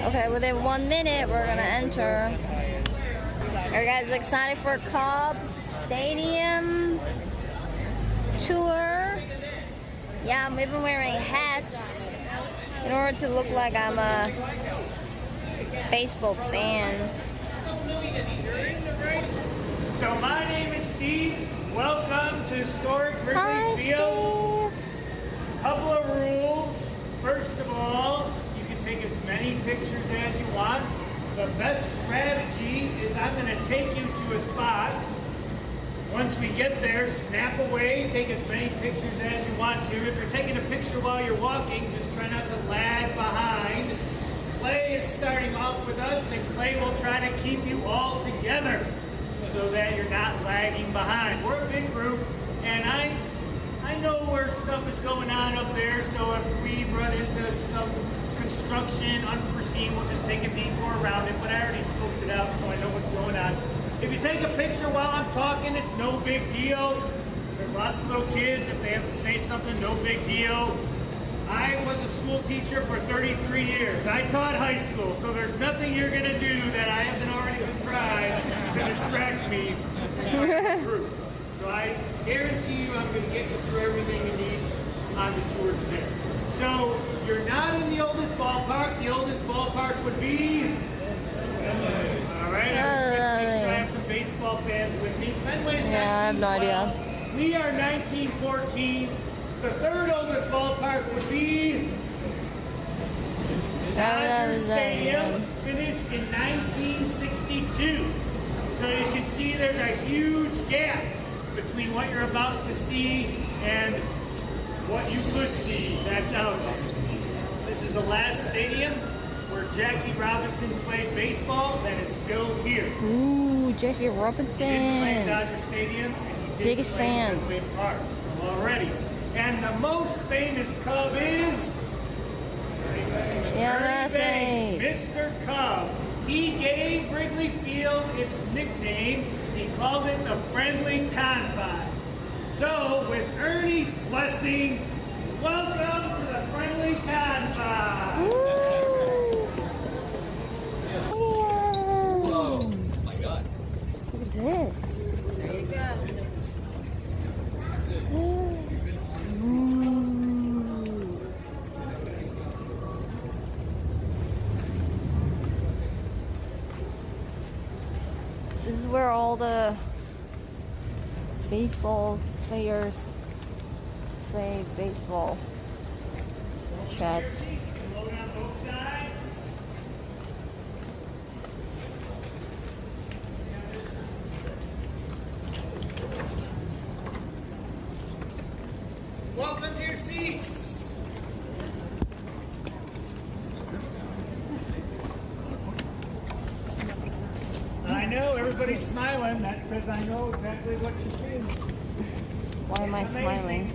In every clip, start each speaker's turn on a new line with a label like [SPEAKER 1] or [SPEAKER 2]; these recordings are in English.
[SPEAKER 1] Okay, within 1 minute, we're gonna enter. Are you guys excited for Cubs Stadium tour? Yeah, I'm even wearing hats in order to look like I'm a baseball fan.
[SPEAKER 2] So my name is Steve. Welcome to historic Wrigley Field. Couple of rules. First of all, you can take as many pictures as you want. The best strategy is I'm going to take you to a spot. Once we get there, snap away, take as many pictures as you want to. If you're taking a picture while you're walking, just try not to lag behind. Clay is starting off with us, and Clay will try to keep you all together so that you're not lagging behind. We're a big group, and I know where stuff is going on up there, so if we run into some construction unforeseen, we'll just take a detour around it, but I already scoped it out, so I know what's going on. If you take a picture while I'm talking, it's no big deal. There's lots of little kids, if they have to say something, no big deal. I was a school teacher for 33 years. I taught high school, so there's nothing you're going to do that I haven't already tried to distract me from the group. So I guarantee you I'm going to get you through everything you need on the tour today. So you're not in the oldest ballpark. The oldest ballpark would be... All right, I was trying to make sure I have some baseball fans with me. Fenway's 1912.
[SPEAKER 1] Yeah, I have no idea.
[SPEAKER 2] We are 1914. The third oldest ballpark would be Dodger Stadium, finished in 1962. So you can see there's a huge gap between what you're about to see and what you could see that's out there. This is the last stadium where Jackie Robinson played baseball that is still here.
[SPEAKER 1] Ooh, Jackie Robinson.
[SPEAKER 2] He didn't play Dodger Stadium, and he didn't
[SPEAKER 1] Biggest
[SPEAKER 2] play
[SPEAKER 1] fan.
[SPEAKER 2] Wrigley Park. So already. And the most famous Cub is Ernie Banks, Mr. Cub. He gave Wrigley Field its nickname. He called it the Friendly Confines. So, with Ernie's blessing, welcome to the Friendly Confines.
[SPEAKER 1] Oh my God! Look at this.
[SPEAKER 2] There you go.
[SPEAKER 1] This is where all the baseball players play baseball chats.
[SPEAKER 2] Load on both sides. Welcome to your seats. I know everybody's smiling. That's because I know exactly what you're seeing.
[SPEAKER 1] Why am I smiling?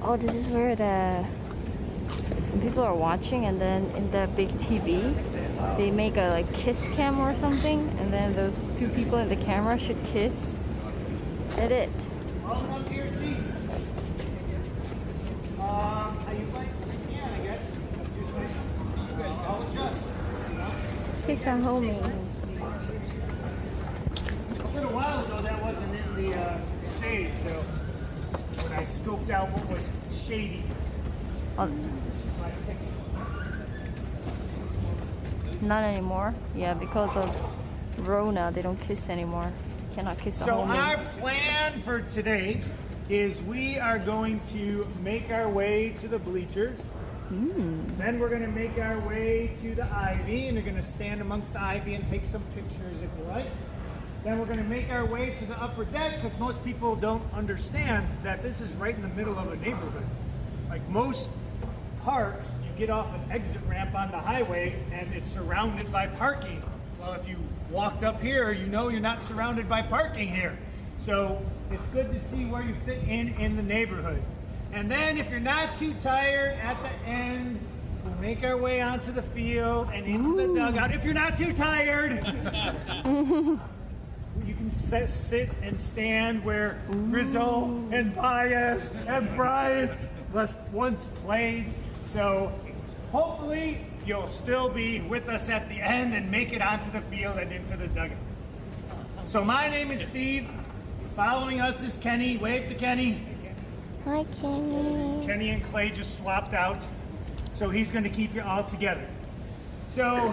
[SPEAKER 1] Oh, this is where when people are watching, and then in the big TV, they make a like kiss cam or something, and then those two people in the camera should kiss. That's it.
[SPEAKER 2] Welcome to your seats. How you like? Yeah, I guess. I'll adjust.
[SPEAKER 1] Kiss and hold me.
[SPEAKER 2] A little while ago, that wasn't in the shade, so when I scoped out what was shady, this is my pick.
[SPEAKER 1] Not anymore. Yeah, because of Rona, they don't kiss anymore. Cannot kiss.
[SPEAKER 2] So our plan for today is we are going to make our way to the bleachers. Then we're going to make our way to the ivy, and you're going to stand amongst the ivy and take some pictures if you like. Then we're going to make our way to the upper deck, because most people don't understand that this is right in the middle of a neighborhood. Like most parks, you get off an exit ramp on the highway and it's surrounded by parking. Well, if you walked up here, you know you're not surrounded by parking here. So it's good to see where you fit in the neighborhood. And then if you're not too tired, at the end, we'll make our way onto the field and into the dugout. If you're not too tired, you can sit and stand where Rizzo and Baez and Bryant once played. So hopefully you'll still be with us at the end and make it onto the field and into the dugout. So my name is Steve. Following us is Kenny. Wave to Kenny.
[SPEAKER 1] Hi, Kenny.
[SPEAKER 2] Kenny and Clay just swapped out, so he's going to keep you all together. So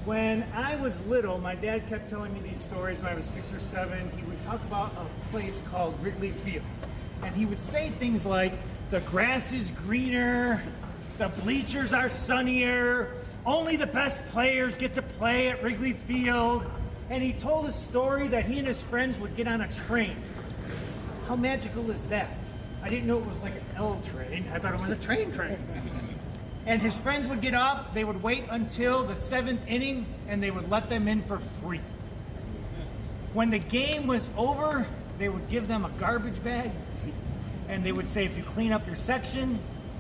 [SPEAKER 2] when I was little, my dad kept telling me these stories when I was 6 or 7. He would talk about a place called Wrigley Field. And he would say things like, the grass is greener, the bleachers are sunnier, only the best players get to play at Wrigley Field. And he told a story that he and his friends would get on a train. How magical is that? I didn't know it was like an L train. I thought it was a train. And his friends would get off, they would wait until the 7th inning, and they would let them in for free. When the game was over, they would give them a garbage bag, and they would say, if you clean up your section,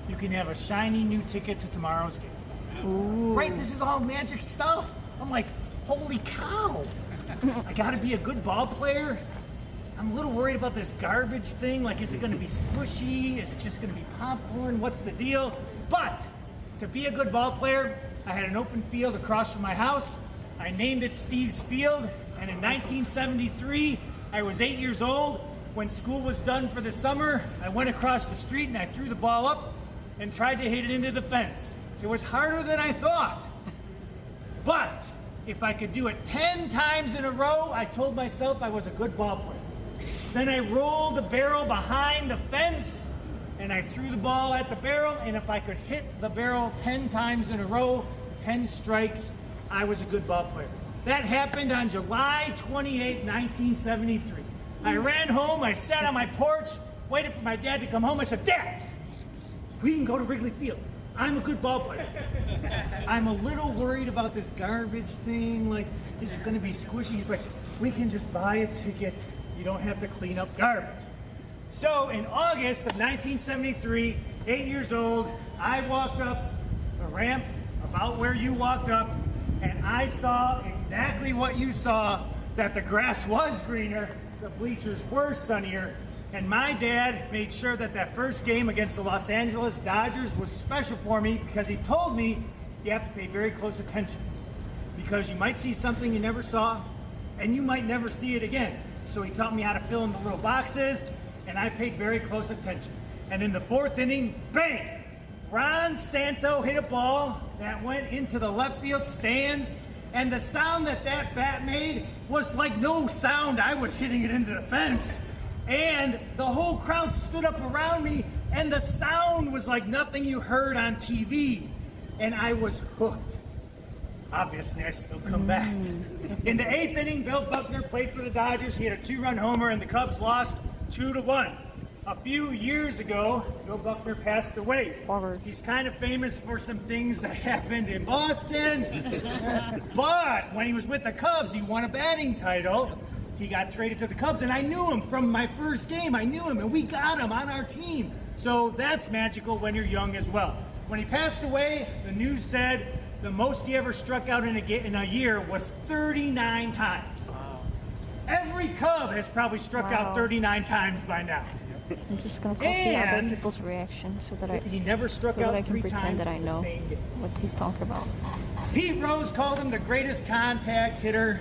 [SPEAKER 2] you can have a shiny new ticket to tomorrow's game.
[SPEAKER 1] Ooh.
[SPEAKER 2] Right, this is all magic stuff. I'm like, holy cow. I gotta be a good ball player. I'm a little worried about this garbage thing. Like, is it gonna be squishy? Is it just gonna be popcorn? What's the deal? But to be a good ball player, I had an open field across from my house. I named it Steve's Field, and in 1973, I was 8 years old. When school was done for the summer, I went across the street and I threw the ball up and tried to hit it into the fence. It was harder than I thought. But if I could do it 10 times in a row, I told myself I was a good ball player. Then I rolled the barrel behind the fence and I threw the ball at the barrel, and if I could hit the barrel 10 times in a row, 10 strikes, I was a good ball player. That happened on July 28, 1973. I ran home, I sat on my porch, waited for my dad to come home. I said, Dad, we can go to Wrigley Field. I'm a good ball player. I'm a little worried about this garbage thing. Like, is it gonna be squishy? He's like, we can just buy a ticket. You don't have to clean up garbage. So in August of 1973, 8 years old, I walked up a ramp about where you walked up, and I saw exactly what you saw, that the grass was greener, the bleachers were sunnier, and my dad made sure that that first game against the Los Angeles Dodgers was special for me, because he told me you have to pay very close attention, because you might see something you never saw, and you might never see it again. So he taught me how to fill in the little boxes, and I paid very close attention. And in the 4th inning, bang! Ron Santo hit a ball that went into the left field stands, and the sound that that bat made was like no sound. I was hitting it into the fence. And the whole crowd stood up around me, and the sound was like nothing you heard on TV. And I was hooked. Obviously, I still come back. In the 8th inning, Bill Buckner played for the Dodgers. He had a 2-run homer, and the Cubs lost 2-1. A few years ago, Bill Buckner passed away. He's kind of famous for some things that happened in Boston. But when he was with the Cubs, he won a batting title. He got traded to the Cubs, and I knew him from my first game. I knew him, and we got him on our team. So that's magical when you're young as well. When he passed away, the news said the most he ever struck out in a year was 39 times. Wow. Every Cub has probably struck out 39 times by now.
[SPEAKER 1] I'm just gonna copy other people's reaction so that
[SPEAKER 2] he never struck out
[SPEAKER 1] I can
[SPEAKER 2] 3
[SPEAKER 1] pretend
[SPEAKER 2] times
[SPEAKER 1] that I know what he's talking about.
[SPEAKER 2] Pete Rose called him the greatest contact hitter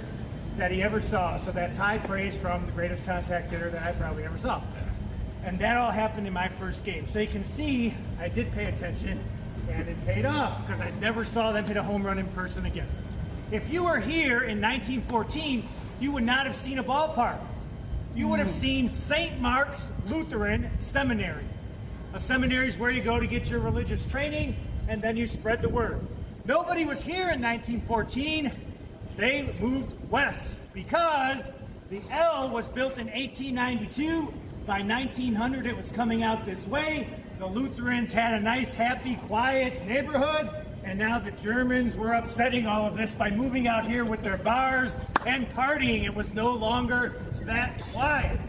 [SPEAKER 2] that he ever saw. So that's high praise from the greatest contact hitter that I probably ever saw. And that all happened in my first game. So you can see I did pay attention, and it paid off, because I never saw them hit a home run in person again. If you were here in 1914, you would not have seen a ballpark. You would have seen St. Mark's Lutheran Seminary. A seminary is where you go to get your religious training, and then you spread the word. Nobody was here in 1914. They moved west, because the L was built in 1892. By 1900, it was coming out this way. The Lutherans had a nice, happy, quiet neighborhood, and now the Germans were upsetting all of this by moving out here with their bars and partying. It was no longer that quiet.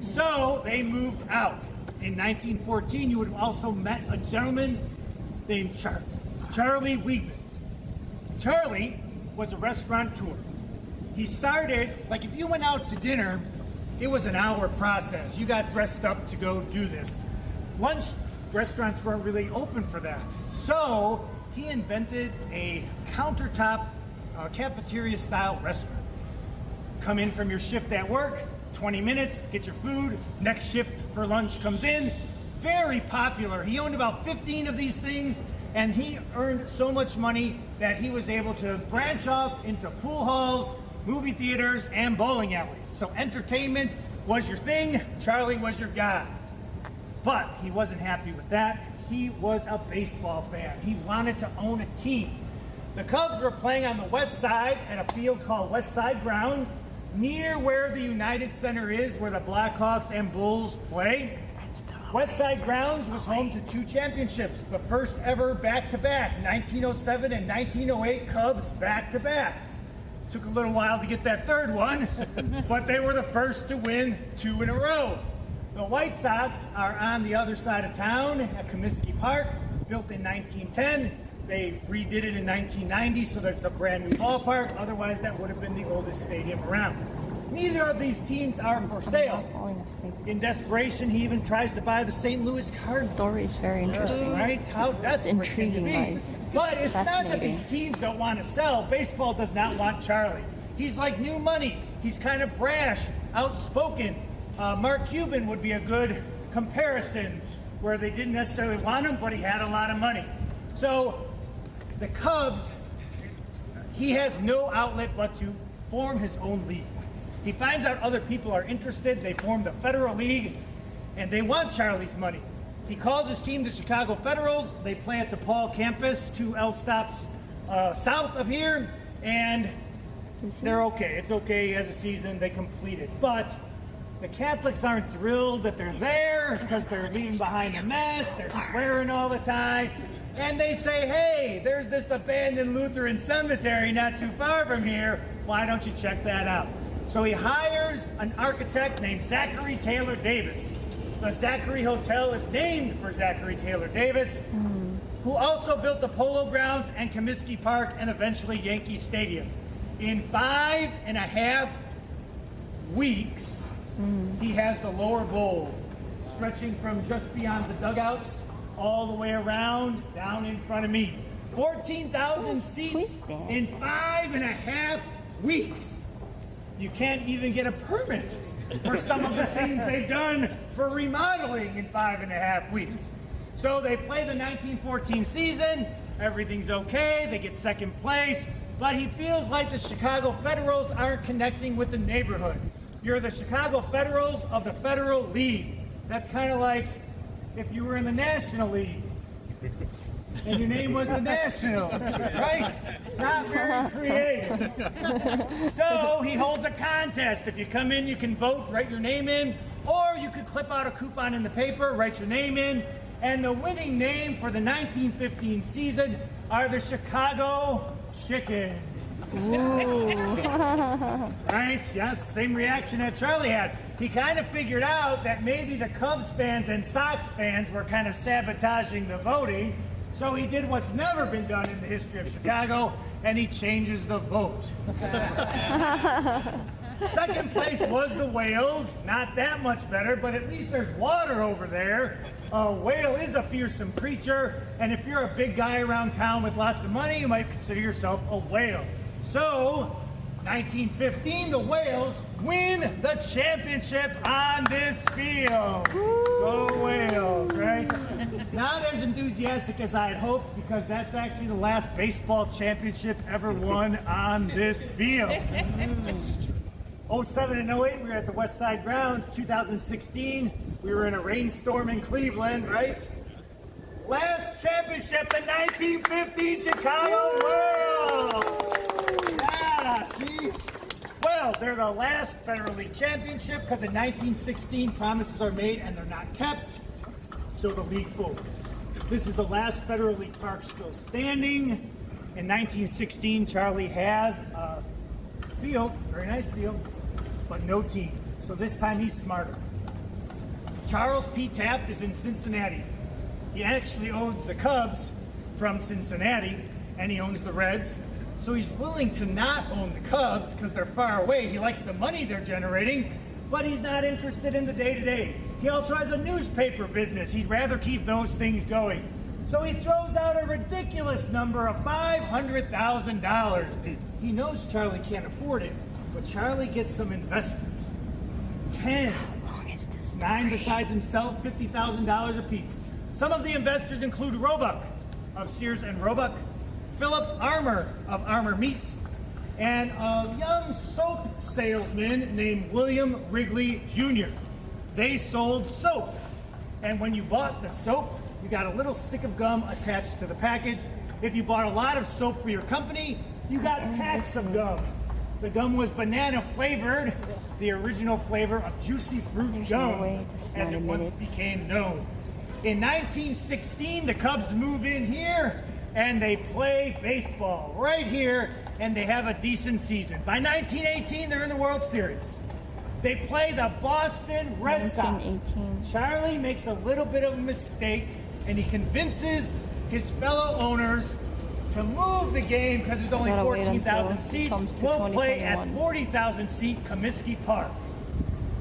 [SPEAKER 2] So they moved out. In 1914, you would have also met a gentleman named Charlie Wiegman. Charlie was a restaurateur. He started, like, if you went out to dinner, it was an hour process. You got dressed up to go do this. Lunch restaurants weren't really open for that. So
[SPEAKER 3] he invented a countertop cafeteria-style restaurant. Come in from your shift at work, 20 minutes, get your food. Next shift for lunch comes in. Very popular. He owned about 15 of these things, and he earned so much money that he was able to branch off into pool halls, movie theaters, and bowling alleys. So entertainment was your thing, Charlie was your guy. But he wasn't happy with that. He was a baseball fan. He wanted to own a team. The Cubs were playing on the west side at a field called West Side Grounds, near where the United Center is, where the Blackhawks and Bulls play. West Side Grounds was home to 2 championships, the first ever back-to-back, 1907 and 1908 Cubs back-to-back. Took a little while to get that third one, but they were the first to win 2 in a row. The White Sox are on the other side of town at Comiskey Park, built in 1910. They redid it in 1990, so that's a brand new ballpark. Otherwise, that would have been the oldest stadium around. Neither of these teams are for sale. In desperation, he even tries to buy the St. Louis Cardinals.
[SPEAKER 1] The story is very interesting.
[SPEAKER 3] Right? How desperate can you be?
[SPEAKER 1] Guys.
[SPEAKER 3] But it's not that these teams don't want to sell. Baseball does not want Charlie. He's like new money. He's kind of brash, outspoken. Mark Cuban would be a good comparison, where they didn't necessarily want him, but he had a lot of money. So the Cubs, he has no outlet but to form his own league. He finds out other people are interested. They form the Federal League, and they want Charlie's money. He calls his team the Chicago Federals. They play at the Paul campus, 2 L stops south of here, and they're okay. It's okay as a season. They complete it. But the Catholics aren't thrilled that they're there because they're leaving behind a mess. They're swearing all the time. And they say, hey, there's this abandoned Lutheran cemetery not too far from here. Why don't you check that out? So he hires an architect named Zachary Taylor Davis. The Zachary Hotel is named for Zachary Taylor Davis, who also built the Polo Grounds and Comiskey Park and eventually Yankee Stadium. In 5.5 weeks, he has the lower bowl, stretching from just beyond the dugouts all the way around, down in front of me. 14,000 seats in 5.5 weeks. You can't even get a permit for some of the things they've done for remodeling in 5.5 weeks. So they play the 1914 season, everything's okay, they get second place, but he feels like the Chicago Federals aren't connecting with the neighborhood. You're the Chicago Federals of the Federal League. That's kind of like if you were in the National League and your name was the National, right? Not very creative. So he holds a contest. If you come in, you can vote, write your name in, or you could clip out a coupon in the paper, write your name in, and the winning name for the 1915 season are the Chicago Chickens. Right? Yeah, it's the same reaction that Charlie had. He kind of figured out that maybe the Cubs fans and Sox fans were kind of sabotaging the voting. So he did what's never been done in the history of Chicago, and he changes the vote. Second place was the whales. Not that much better, but at least there's water over there. A whale is a fearsome creature, and if you're a big guy around town with lots of money, you might consider yourself a whale. So, 1915, the Whales win the championship on this field. Go Whales, right? Not as enthusiastic as I had hoped, because that's actually the last baseball championship ever won on this field. 07 and 08, we were at the West Side Grounds. 2016, we were in a rainstorm in Cleveland, right? Last championship, the 1915 Chicago World. Yeah, see? Well, they're the last Federal League championship because in 1916 promises are made and they're not kept, so the league folds. This is the last Federal League park still standing. In 1916, Charlie has a field, very nice field, but no team. So this time he's smarter. Charles P. Taft is in Cincinnati. He actually owns the Cubs from Cincinnati, and he owns the Reds. So he's willing to not own the Cubs because they're far away. He likes the money they're generating, but he's not interested in the day-to-day. He also has a newspaper business. He'd rather keep those things going. So he throws out a ridiculous number of $500,000. He knows Charlie can't afford it, but Charlie gets some investors. 10.
[SPEAKER 1] How long is this?
[SPEAKER 3] 9 besides himself, $50,000 apiece. Some of the investors include Roebuck of Sears and Roebuck, Philip Armour of Armour Meats, and a young soap salesman named William Wrigley Jr. They sold soap. And when you bought the soap, you got a little stick of gum attached to the package. If you bought a lot of soap for your company, you got packs of gum. The gum was banana flavored, the original flavor of juicy fruit gum, as it once became known. In 1916, the Cubs move in here and they play baseball right here, and they have a decent season. By 1918, they're in the World Series. They play the Boston Red Sox. Charlie makes a little bit of a mistake, and he convinces his fellow owners to move the game because there's only 14,000 seats. We'll play at 40,000 seat Comiskey Park.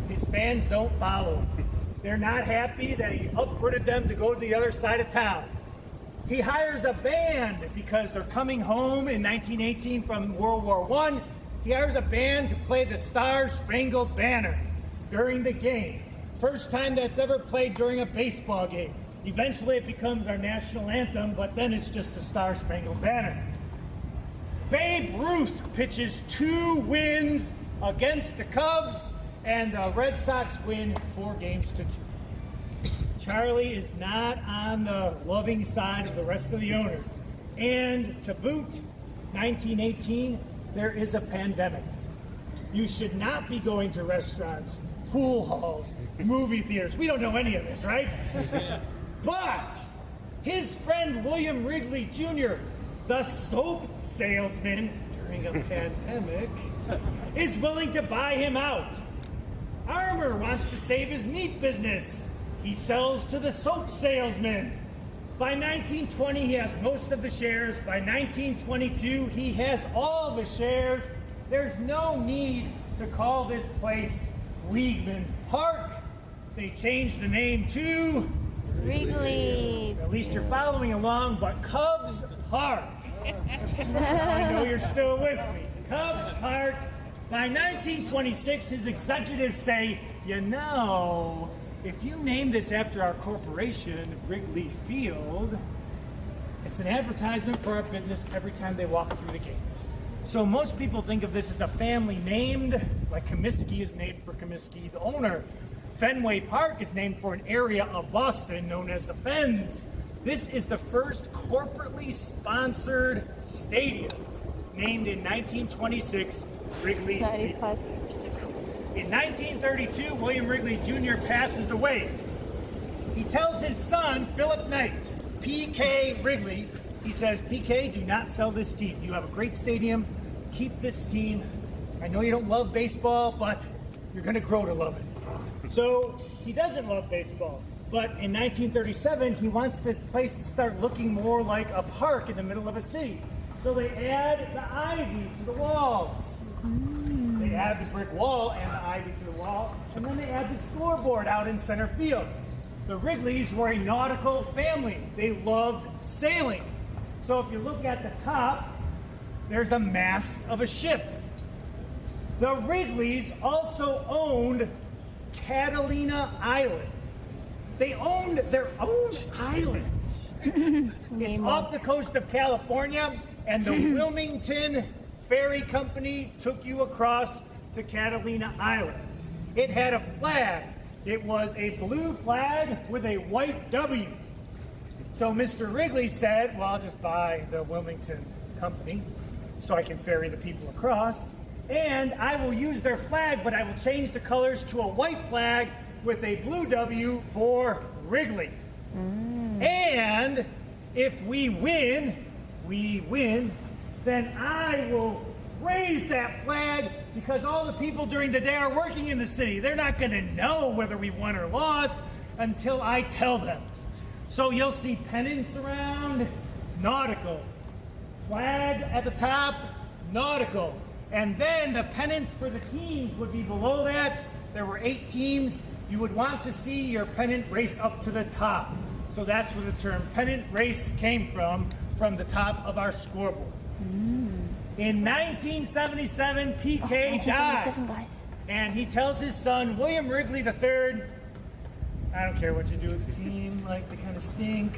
[SPEAKER 3] His fans don't follow him. They're not happy that he uprooted them to go to the other side of town. He hires a band because they're coming home in 1918 from World War I. He hires a band to play the Star-Spangled Banner during the game. First time that's ever played during a baseball game. Eventually it becomes our national anthem, but then it's just the Star-Spangled Banner. Babe Ruth pitches 2 wins against the Cubs, and the Red Sox win 4-2. Charlie is not on the loving side of the rest of the owners. And to boot, 1918, there is a pandemic. You should not be going to restaurants, pool halls, movie theaters. We don't know any of this, right? But his friend William Wrigley Jr., the soap salesman during a pandemic, is willing to buy him out. Armour wants to save his meat business. He sells to the soap salesman. By 1920, he has most of the shares. By 1922, he has all the shares. There's no need to call this place Weedman Park. They changed the name to
[SPEAKER 1] Wrigley.
[SPEAKER 3] At least you're following along, but Cubs Park. I know you're still with me. Cubs Park. By 1926, his executives say, you know, if you name this after our corporation, Wrigley Field, it's an advertisement for our business every time they walk through the gates. So most people think of this as a family named, like Comiskey is named for Comiskey, the owner. Fenway Park is named for an area of Boston known as the Fens. This is the first corporately sponsored stadium, named in 1926, Wrigley Field. In 1932, William Wrigley Jr. passes away. He tells his son, Philip Knight, P.K. Wrigley, he says, PK, do not sell this team. You have a great stadium. Keep this team. I know you don't love baseball, but you're going to grow to love it. So he doesn't love baseball. But in 1937, he wants this place to start looking more like a park in the middle of a city. So they add the ivy to the walls. They add the brick wall and the ivy to the wall, and then they add the scoreboard out in center field. The Wrigleys were a nautical family. They loved sailing. So if you look at the top, there's a mast of a ship. The Wrigleys also owned Catalina Island. They owned their own island. It's off the coast of California, and the Wilmington Ferry Company took you across to Catalina Island. It had a flag. It was a blue flag with a white W. So Mr. Wrigley said, well, I'll just buy the Wilmington Company so I can ferry the people across, and I will use their flag, but I will change the colors to a white flag with a blue W for Wrigley. And if we win, then I will raise that flag because all the people during the day are working in the city. They're not going to know whether we won or lost until I tell them. So you'll see pennants around, nautical. Flag at the top, nautical. And then the pennants for the teams would be below that. There were 8 teams. You would want to see your pennant race up to the top. So that's where the term pennant race came from the top of our scoreboard. In 1977, PK dies. And he tells his son, William Wrigley III, I don't care what you do with the team, like they kind of stink.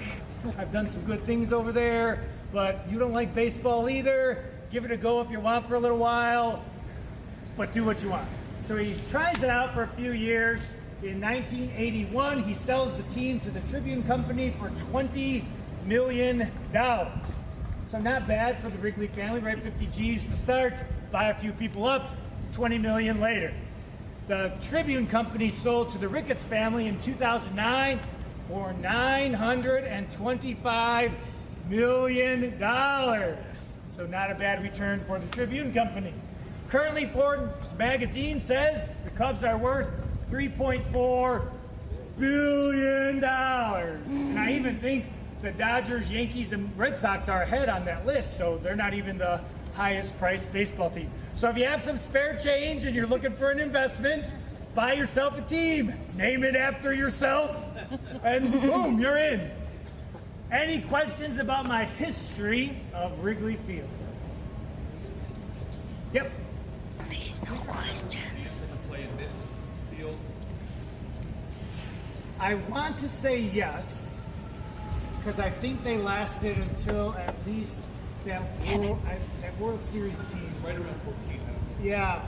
[SPEAKER 3] I've done some good things over there, but you don't like baseball either. Give it a go if you want for a little while, but do what you want. So he tries it out for a few years. In 1981, he sells the team to the Tribune Company for $20 million. So not bad for the Wrigley family, right? 50 G's to start, buy a few people up, 20 million later. The Tribune Company sold to the Ricketts family in 2009 for $925 million. So not a bad return for the Tribune Company. Currently, Forbes magazine says the Cubs are worth $3.4 billion. And I even think the Dodgers, Yankees, and Red Sox are ahead on that list, so they're not even the highest priced baseball team. So if you have some spare change and you're looking for an investment, buy yourself a team, name it after yourself, and boom, you're in. Any questions about my history of Wrigley Field? Yep.
[SPEAKER 1] Please, no questions.
[SPEAKER 4] Play in this field?
[SPEAKER 3] I want to say yes, because I think they lasted until at least that World Series team.
[SPEAKER 4] Right around 14.
[SPEAKER 3] Yeah.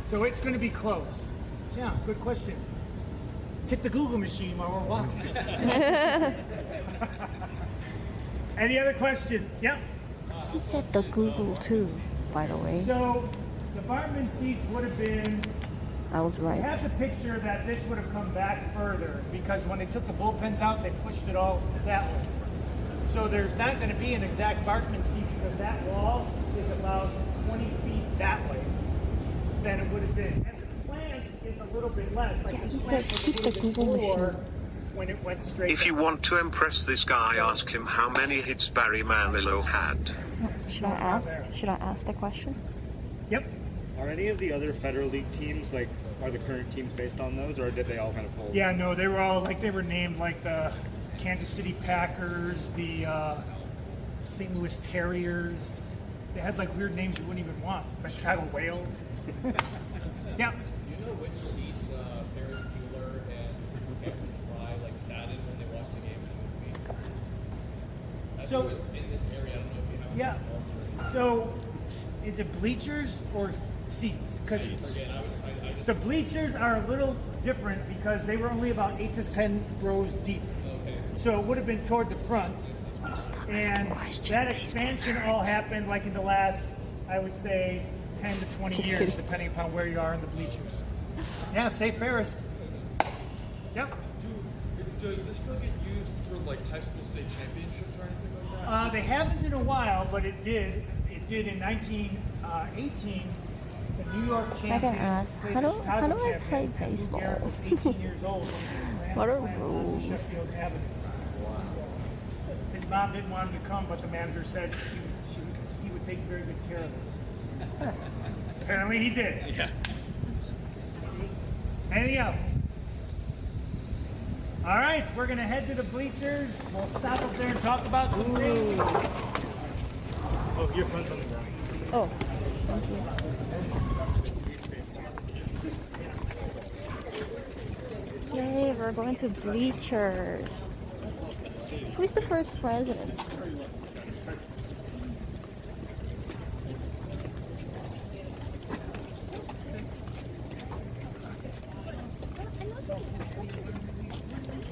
[SPEAKER 3] So it's going to be close. Yeah, good question. Hit the Google machine while we're walking. Any other questions? Yep.
[SPEAKER 1] He said the Google too, by the way.
[SPEAKER 3] So the Bartman seats would have been,
[SPEAKER 1] I was
[SPEAKER 3] I
[SPEAKER 1] right.
[SPEAKER 3] have the picture that this would have come back further because when they took the bullpens out, they pushed it all that way. So there's not going to be an exact Bartman seat because that wall is about 20 feet that way than it would have been. And the slant is a little bit less. Like
[SPEAKER 1] Yeah,
[SPEAKER 3] the
[SPEAKER 1] he
[SPEAKER 3] slant
[SPEAKER 1] said
[SPEAKER 3] was
[SPEAKER 1] keep
[SPEAKER 3] a
[SPEAKER 1] the
[SPEAKER 3] little bit
[SPEAKER 1] Google
[SPEAKER 3] more
[SPEAKER 1] machine.
[SPEAKER 3] when it went straight
[SPEAKER 5] If you
[SPEAKER 3] down.
[SPEAKER 5] want to impress this guy, ask him how many hits Barry Manilow had.
[SPEAKER 1] Should I ask? Should I ask the question?
[SPEAKER 3] Yep.
[SPEAKER 6] Are any of the other Federal League teams, like, are the current teams based on those, or did they all kind of fold?
[SPEAKER 3] Yeah, no, they were all like they were named like the Kansas City Packers, the St. Louis Terriers. They had like weird names you wouldn't even want. The Chicago Whales. Yeah.
[SPEAKER 4] Do you know which seats Ferris Bueller and Captain Fry like sat in when they watched the game in the movie? I
[SPEAKER 3] So-
[SPEAKER 4] think it was in this area. I don't know if you have.
[SPEAKER 3] Yeah. So, is it bleachers or seats? Because the bleachers are a little different because they were only about 8 to 10 rows deep. So it would have been toward the front. And that expansion all happened like in the last, I would say, 10 to 20
[SPEAKER 1] Just
[SPEAKER 3] years,
[SPEAKER 1] kidding.
[SPEAKER 3] depending upon where you are in the bleachers. Yeah, say Ferris. Yep.
[SPEAKER 4] Does this field get used for like high school state championships or anything like that?
[SPEAKER 3] They haven't in a while, but it did. It did in 1918. The New York champion
[SPEAKER 1] ask,
[SPEAKER 3] played
[SPEAKER 1] how
[SPEAKER 3] the
[SPEAKER 1] do-
[SPEAKER 3] Chicago
[SPEAKER 1] how do I
[SPEAKER 3] champion.
[SPEAKER 1] play
[SPEAKER 3] Lou
[SPEAKER 1] baseball?
[SPEAKER 3] Gehrig was 18 years old. when he
[SPEAKER 1] What are
[SPEAKER 3] slammed onto
[SPEAKER 1] rules?
[SPEAKER 3] Sheffield Avenue. His mom didn't want him to come, but the manager said he would take very good care of him. Apparently he did.
[SPEAKER 4] Yeah.
[SPEAKER 3] Anything else? All right, we're going to head to the bleachers. We'll stop up there and talk about some things. Oh, your phone's on the ground.
[SPEAKER 1] Oh, thank you. Yay, we're going to bleachers. Who's the first president?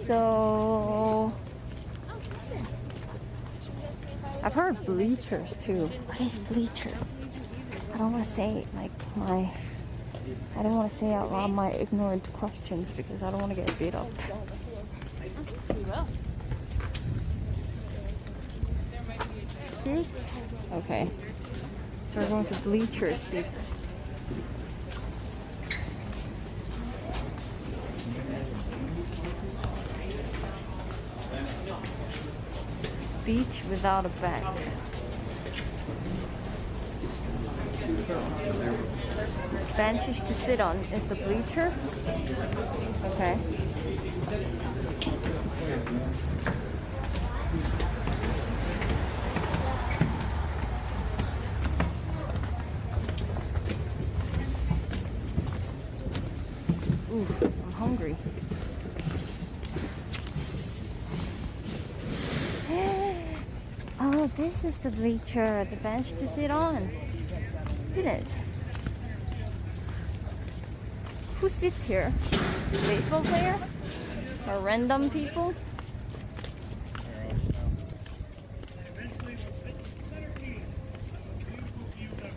[SPEAKER 1] So I've heard bleachers too. What is bleacher? I don't want to say like I don't want to say out loud my ignorant questions because I don't want to get beat up. Seats? Okay. So we're going to bleacher seats. Beach without a back. Benches to sit on is the bleacher. Okay. Ooh, I'm hungry. Oh, this is the bleacher, the bench to sit on. Look at it. Who sits here? Baseball player? Or random people?
[SPEAKER 2] Eventually, we'll sit in the center field. Beautiful view of it.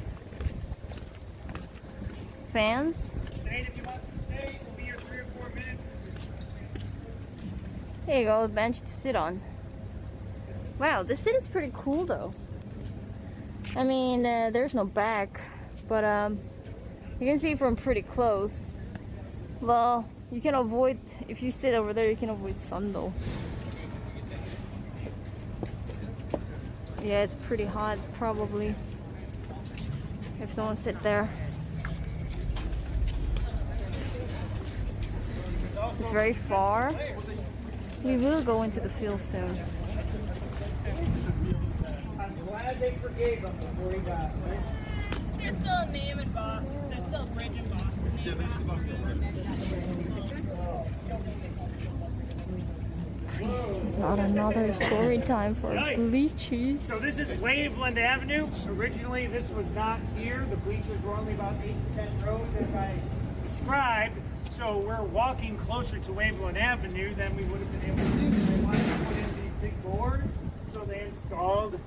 [SPEAKER 1] Fans?
[SPEAKER 2] Zane, if you want to stay, we'll be here 3 or 4 minutes.
[SPEAKER 1] There you go, a bench to sit on. Wow, this sit is pretty cool though. I mean, there's no back, but you can see from pretty close. Well, you can avoid, if you sit over there, you can avoid sun though. Yeah, it's pretty hot probably if someone sit there. It's very far. We will go into the field soon.
[SPEAKER 2] I'm glad they forgave him before he got it, right?
[SPEAKER 7] There's still a name in Boston. There's still a bridge in Boston named
[SPEAKER 1] Not another story time for
[SPEAKER 2] Yikes.
[SPEAKER 1] bleaches.
[SPEAKER 2] So this is Waveland Avenue. Originally, this was not here. The bleachers were only about 8 to 10 rows, as I described. So we're walking closer to Waveland Avenue than we would have been able to do. They wanted to put in these big boards, so they installed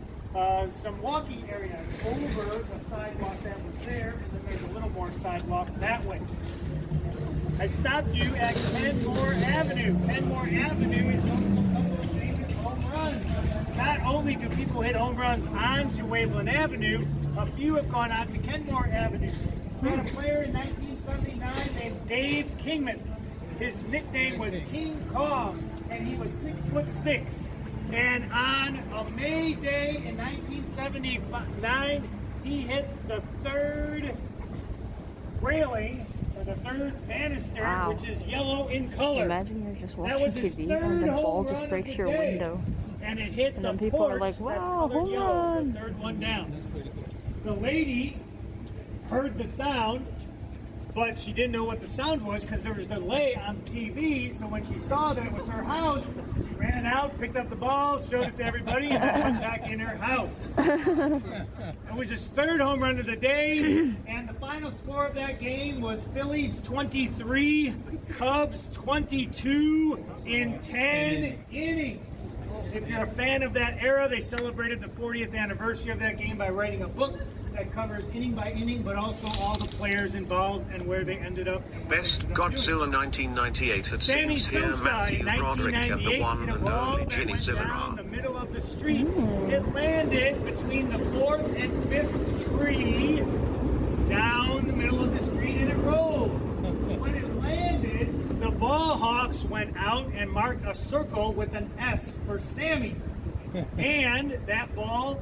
[SPEAKER 2] some walking areas over the sidewalk that was there, and then there's a little more sidewalk that way. I stopped you at Kenmore Avenue. Kenmore Avenue is home to a couple of famous home runs. Not only do people hit home runs onto Waveland Avenue, a few have gone on to Kenmore Avenue. We had a player in 1979 named Dave Kingman. His nickname was King Kong, and he was 6'6". And on a May day in 1979, he hit the third railing, or the third banister,
[SPEAKER 1] Wow.
[SPEAKER 2] which is yellow in color.
[SPEAKER 1] Imagine you're just
[SPEAKER 2] That
[SPEAKER 1] watching
[SPEAKER 2] was his
[SPEAKER 1] TV
[SPEAKER 2] third
[SPEAKER 1] and the ball
[SPEAKER 2] home
[SPEAKER 1] just
[SPEAKER 2] run of
[SPEAKER 1] breaks
[SPEAKER 2] the
[SPEAKER 1] your
[SPEAKER 2] day.
[SPEAKER 1] window.
[SPEAKER 2] And it hit
[SPEAKER 1] And
[SPEAKER 2] the
[SPEAKER 1] then people are
[SPEAKER 2] porch
[SPEAKER 1] like, wow,
[SPEAKER 2] that's colored
[SPEAKER 1] home
[SPEAKER 2] yellow,
[SPEAKER 1] run.
[SPEAKER 2] the third one down. The lady heard the sound, but she didn't know what the sound was because there was a delay on TV. So when she saw that it was her house, she ran out, picked up the ball, showed it to everybody, and then went back in her house. It was his third home run of the day, and the final score of that game was Phillies 23, Cubs 22 in 10 innings. If you're a fan of that era, they celebrated the 40th anniversary of that game by writing a book that covers inning by inning, but also all the players involved and where they ended up.
[SPEAKER 5] Best Godzilla 1998 had
[SPEAKER 2] Sammy
[SPEAKER 5] scenes here,
[SPEAKER 2] Sosa
[SPEAKER 5] Matthew
[SPEAKER 2] in
[SPEAKER 5] Broderick at the
[SPEAKER 2] 1998
[SPEAKER 5] one
[SPEAKER 2] in a
[SPEAKER 5] and
[SPEAKER 2] ball
[SPEAKER 5] only
[SPEAKER 2] that
[SPEAKER 5] Jinny
[SPEAKER 2] went down the
[SPEAKER 5] Zivera.
[SPEAKER 2] middle of the street. It landed between the 4th and 5th tree down the middle of the street, and it rolled. When it landed, the ball hawks went out and marked a circle with an S for Sammy. And that ball,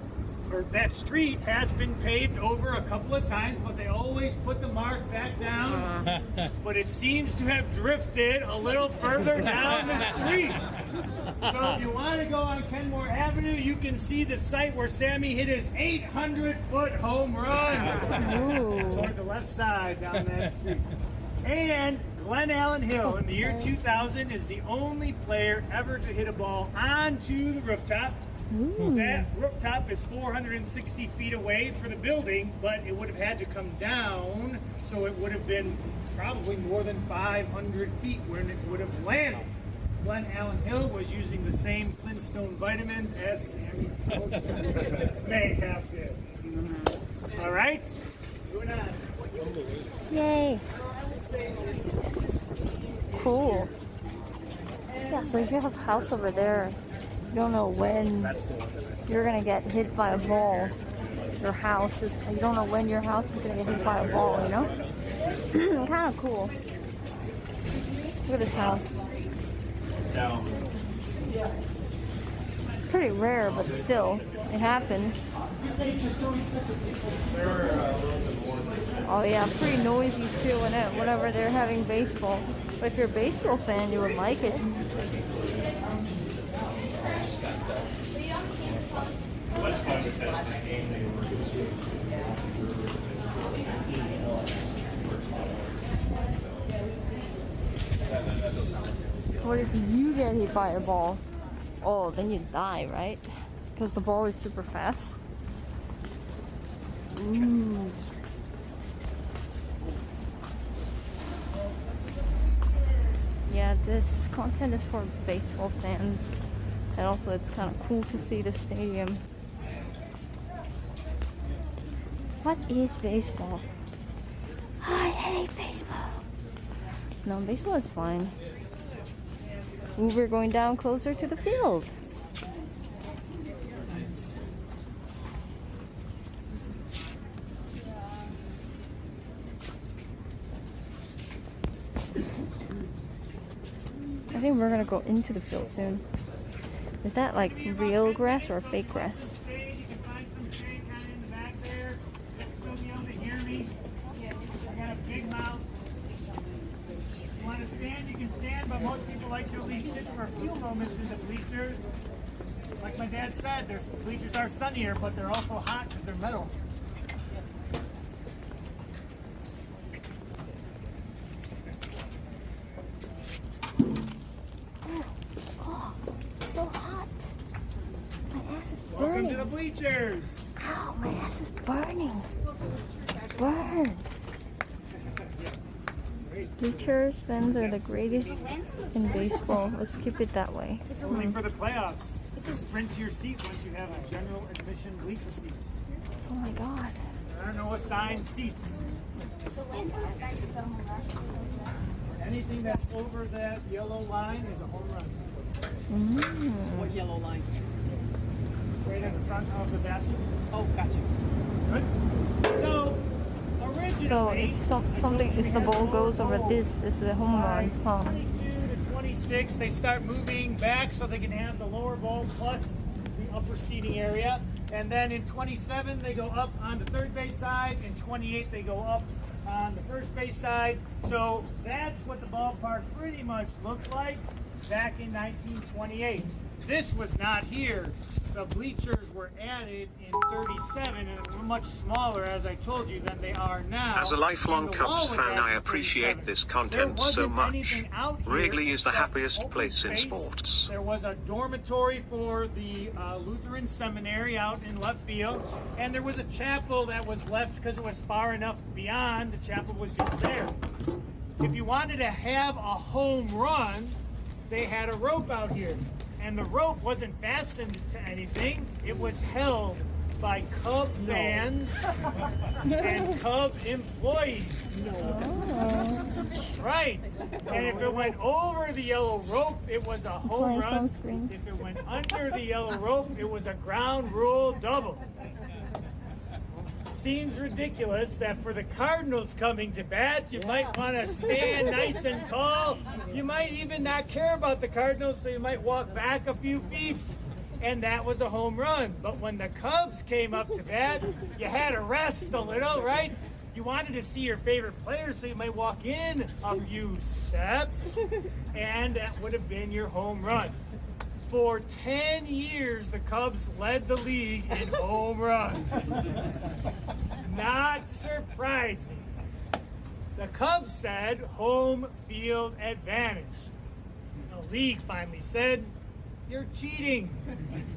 [SPEAKER 2] or that street, has been paved over a couple of times, but they always put the mark back down. But it seems to have drifted a little further down the street. So if you want to go on Kenmore Avenue, you can see the site where Sammy hit his 800-foot home run toward the left side down that street. And Glenn Allen Hill in the year 2000 is the only player ever to hit a ball onto the rooftop. That rooftop is 460 feet away for the building, but it would have had to come down, so it would have been probably more than 500 feet when it would have landed. Glenn Allen Hill was using the same Flintstone vitamins as Sammy Sosa may have been. All right, moving on.
[SPEAKER 1] Yay! Cool. Yeah, so if you have a house over there, you don't know when you're gonna get hit by a ball. Your house is, you don't know when your house is gonna get hit by a ball, you know? Kind of cool. Look at this house. Pretty rare, but still, it happens. Oh yeah, pretty noisy too whenever they're having baseball. But if you're a baseball fan, you would like it. What if you get hit by a ball? Oh, then you die, right? Because the ball is super fast. Ooh. Yeah, this content is for baseball fans. And also it's kind of cool to see the stadium. What is baseball? I hate baseball. No, baseball is fine. Ooh, we're going down closer to the field. I think we're gonna go into the field soon. Is that like real grass or fake grass?
[SPEAKER 2] You can find some shade kind of in the back there. You'll still be able to hear me. I got a big mouth. If you want to stand, you can stand, but most people like to at least sit for a few moments in the bleachers. Like my dad said, their bleachers are sunnier, but they're also hot because they're metal.
[SPEAKER 1] So hot. My ass is
[SPEAKER 2] Welcome
[SPEAKER 1] burning.
[SPEAKER 2] to the bleachers.
[SPEAKER 1] Ow, my ass is burning. Burn. Bleachers, fans are the greatest in baseball. Let's keep it that way.
[SPEAKER 2] Only for the playoffs. Sprint to your seat once you have a general admission bleacher seat.
[SPEAKER 1] Oh my god.
[SPEAKER 2] There are no assigned seats. Anything that's over that yellow line is a home run.
[SPEAKER 8] What yellow line?
[SPEAKER 2] Right at the front of the basket.
[SPEAKER 8] Oh, gotcha.
[SPEAKER 2] Good. So, originally,
[SPEAKER 1] So if the ball goes over this, it's a home run. Huh?
[SPEAKER 2] 22 to 26, they start moving back so they can have the lower bowl plus the upper seating area. And then in 27, they go up on the third base side. In 28, they go up on the first base side. So that's what the ballpark pretty much looked like back in 1928. This was not here. The bleachers were added in 37 and were much smaller, as I told you, than they are now.
[SPEAKER 5] As a lifelong
[SPEAKER 2] And the
[SPEAKER 5] Cubs
[SPEAKER 2] wall was
[SPEAKER 5] fan,
[SPEAKER 2] added
[SPEAKER 5] I
[SPEAKER 2] in
[SPEAKER 5] appreciate
[SPEAKER 2] 37.
[SPEAKER 5] this
[SPEAKER 2] There
[SPEAKER 5] content so
[SPEAKER 2] wasn't
[SPEAKER 5] much.
[SPEAKER 2] anything out here
[SPEAKER 5] Wrigley is the
[SPEAKER 2] but
[SPEAKER 5] happiest
[SPEAKER 2] open
[SPEAKER 5] place in
[SPEAKER 2] space.
[SPEAKER 5] sports.
[SPEAKER 2] There was a dormitory for the Lutheran seminary out in left field, and there was a chapel that was left because it was far enough beyond. The chapel was just there. If you wanted to have a home run, they had a rope out here. And the rope wasn't fastened to anything. It was held by Cub fans and Cub employees. Right. And if it went over the yellow rope, it was a home
[SPEAKER 1] Applying
[SPEAKER 2] run.
[SPEAKER 1] sunscreen.
[SPEAKER 2] If it went under the yellow rope, it was a ground rule double. Seems ridiculous that for the Cardinals coming to bat, you might want to stand nice and tall. You might even not care about the Cardinals, so you might walk back a few feet. And that was a home run. But when the Cubs came up to bat, you had to rest a little, right? You wanted to see your favorite player, so you might walk in a few steps, and that would have been your home run. For 10 years, the Cubs led the league in home runs. Not surprising. The Cubs said home field advantage. The league finally said, you're cheating.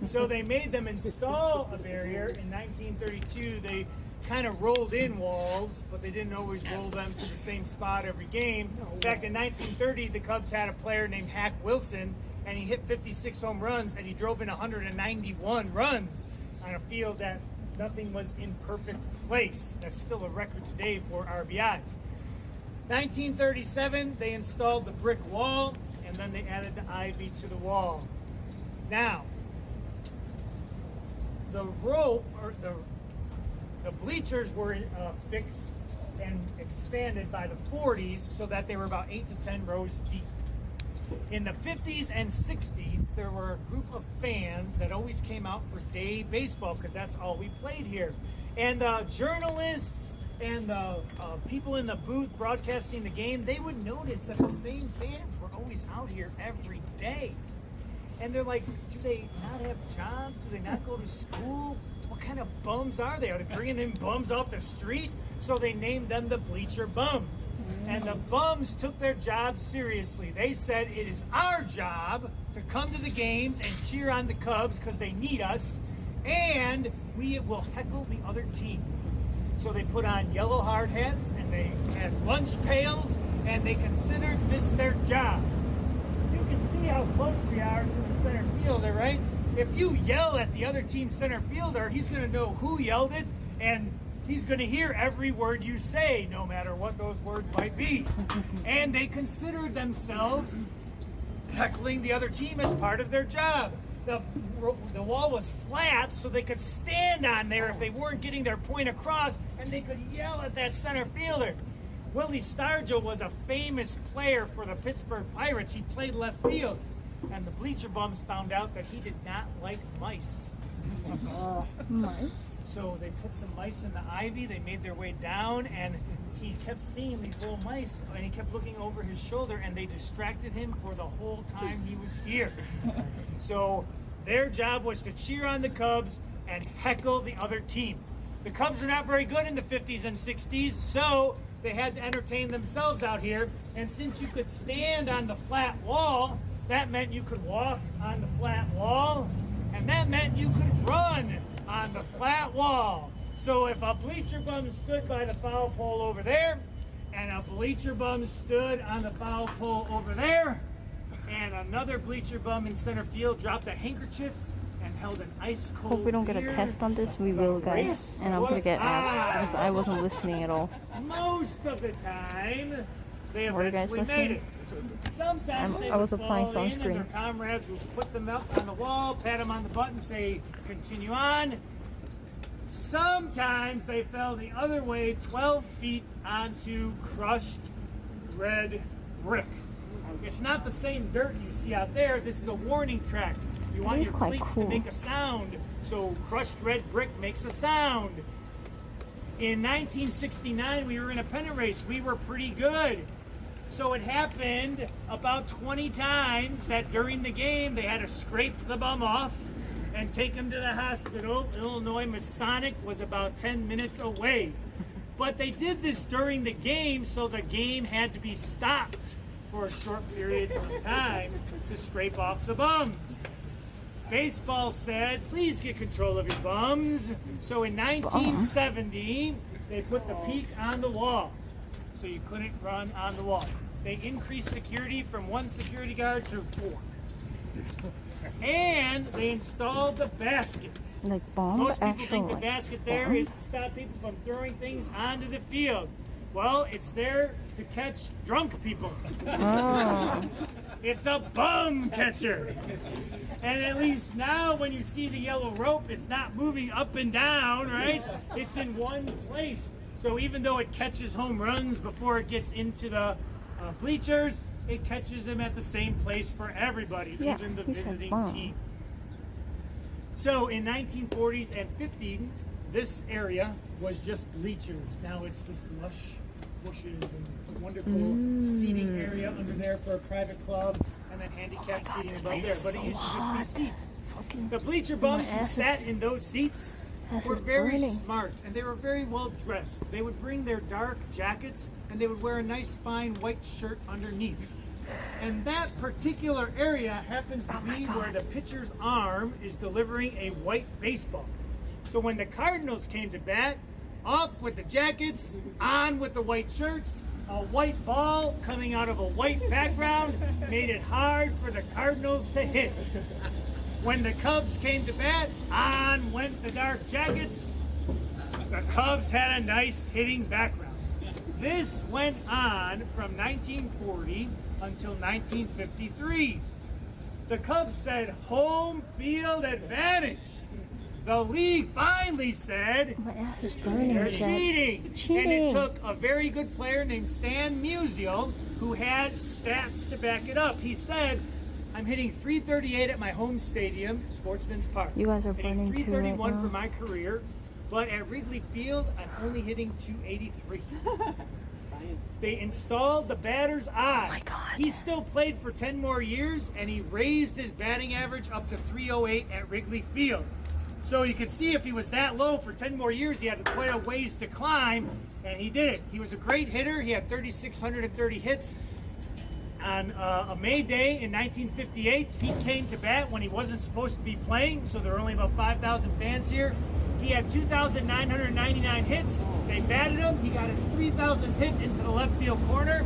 [SPEAKER 2] So they made them install a barrier. In 1932, they kind of rolled in walls, but they didn't always roll them to the same spot every game. In fact, in 1930, the Cubs had a player named Hack Wilson, and he hit 56 home runs, and he drove in 191 runs on a field that nothing was in perfect place. That's still a record today for RBIs. 1937, they installed the brick wall, and then they added the ivy to the wall. Now, the rope, or the bleachers were fixed and expanded by the 40s so that they were about 8 to 10 rows deep. In the 50s and 60s, there were a group of fans that always came out for day baseball because that's all we played here. And journalists and people in the booth broadcasting the game, they would notice that the same fans were always out here every day. And they're like, do they not have jobs? Do they not go to school? What
[SPEAKER 3] what kind of bums are they? Are they bringing in bums off the street? So they named them the Bleacher Bums. And the bums took their job seriously. They said it is our job to come to the games and cheer on the Cubs because they need us, and we will heckle the other team. So they put on yellow hard hats and they had lunch pails, and they considered this their job. You can see how close we are to the center fielder, right? If you yell at the other team's center fielder, he's going to know who yelled it, and he's going to hear every word you say, no matter what those words might be. And they considered themselves heckling the other team as part of their job. The wall was flat, so they could stand on there if they weren't getting their point across, and they could yell at that center fielder. Willie Stargell was a famous player for the Pittsburgh Pirates. He played left field, and the Bleacher Bums found out that he did not like mice.
[SPEAKER 1] Mice?
[SPEAKER 3] So they put some mice in the ivy, they made their way down, and he kept seeing these little mice, and he kept looking over his shoulder, and they distracted him for the whole time he was here. So their job was to cheer on the Cubs and heckle the other team. The Cubs were not very good in the 50s and 60s, so they had to entertain themselves out here, and since you could stand on the flat wall, that meant you could walk on the flat wall, and that meant you could run on the flat wall. So if a Bleacher Bum stood by the foul pole over there, and a Bleacher Bum stood on the foul pole over there, and another Bleacher Bum in center field dropped a handkerchief and held an ice cold
[SPEAKER 1] Hope we don't get a
[SPEAKER 3] beer,
[SPEAKER 1] test on this. We will, guys. And I'm gonna get ads because I wasn't listening at all.
[SPEAKER 3] Most of the time, they
[SPEAKER 1] Were you guys
[SPEAKER 3] eventually made
[SPEAKER 1] listening?
[SPEAKER 3] it. Sometimes they
[SPEAKER 1] I was
[SPEAKER 3] would
[SPEAKER 1] applying
[SPEAKER 3] fall in, and
[SPEAKER 1] sunscreen.
[SPEAKER 3] their comrades would put them up on the wall, pat them on the butt, and say, "Continue on." Sometimes they fell the other way, 12 feet onto crushed red brick. It's not the same dirt you see out there. This is a warning track. You want
[SPEAKER 1] is
[SPEAKER 3] your
[SPEAKER 1] quite
[SPEAKER 3] cleats
[SPEAKER 1] cool.
[SPEAKER 3] to make a sound, so crushed red brick makes a sound. In 1969, we were in a pennant race. We were pretty good. So it happened about 20 times that during the game, they had to scrape the bum off and take him to the hospital. Illinois Masonic was about 10 minutes away. But they did this during the game, so the game had to be stopped for short periods of time to scrape off the bums. Baseball said, please get control of your bums. So in 1970, they put the peak on the wall, so you couldn't run on the wall. They increased security from 1 security guard to 4. And they installed the basket.
[SPEAKER 1] Like bomb?
[SPEAKER 3] Most people
[SPEAKER 1] Actual
[SPEAKER 3] think the
[SPEAKER 1] like
[SPEAKER 3] basket there
[SPEAKER 1] bomb?
[SPEAKER 3] is to stop people from throwing things onto the field. Well, it's there to catch drunk people.
[SPEAKER 1] Oh.
[SPEAKER 3] It's a bum catcher. And at least now when you see the yellow rope, it's not moving up and down, right? It's in one place. So even though it catches home runs before it gets into the bleachers, it catches them at the same place for everybody,
[SPEAKER 1] Yeah,
[SPEAKER 3] even the
[SPEAKER 1] he said
[SPEAKER 3] visiting
[SPEAKER 1] bum.
[SPEAKER 3] team. So in 1940s and 50s, this area was just bleachers. Now it's this lush bushes and wonderful seating area under there for a private club, and then handicapped seating above there. But it used to just be seats. The Bleacher Bums who sat in those seats were very smart, and they were very well dressed. They would bring their dark jackets, and they would wear a nice fine white shirt underneath. And that particular area happens to be where the pitcher's arm is delivering a white baseball. So when the Cardinals came to bat, off with the jackets, on with the white shirts, a white ball coming out of a white background made it hard for the Cardinals to hit. When the Cubs came to bat, on went the dark jackets. The Cubs had a nice hitting background. This went on from 1940 until 1953. The Cubs said home field advantage. The league finally said
[SPEAKER 1] My ass is burning.
[SPEAKER 3] they're
[SPEAKER 1] Chad.
[SPEAKER 3] cheating.
[SPEAKER 1] Cheating.
[SPEAKER 3] And it took a very good player named Stan Musial who had stats to back it up. He said, I'm hitting 338 at my home stadium, Sportsman's Park.
[SPEAKER 1] You guys are
[SPEAKER 3] hitting
[SPEAKER 1] burning too right
[SPEAKER 3] 331
[SPEAKER 1] now.
[SPEAKER 3] for my career, but at Wrigley Field, I'm only hitting 283. They installed the batter's eye.
[SPEAKER 1] Oh my God.
[SPEAKER 3] He still played for 10 more years, and he raised his batting average up to 308 at Wrigley Field. So you could see if he was that low for 10 more years, he had quite a ways to climb, and he did it. He was a great hitter. He had 3,630 hits. On a May Day in 1958, he came to bat when he wasn't supposed to be playing, so there were only about 5,000 fans here. He had 2,999 hits. They batted him. He got his 3,000th hit into the left field corner,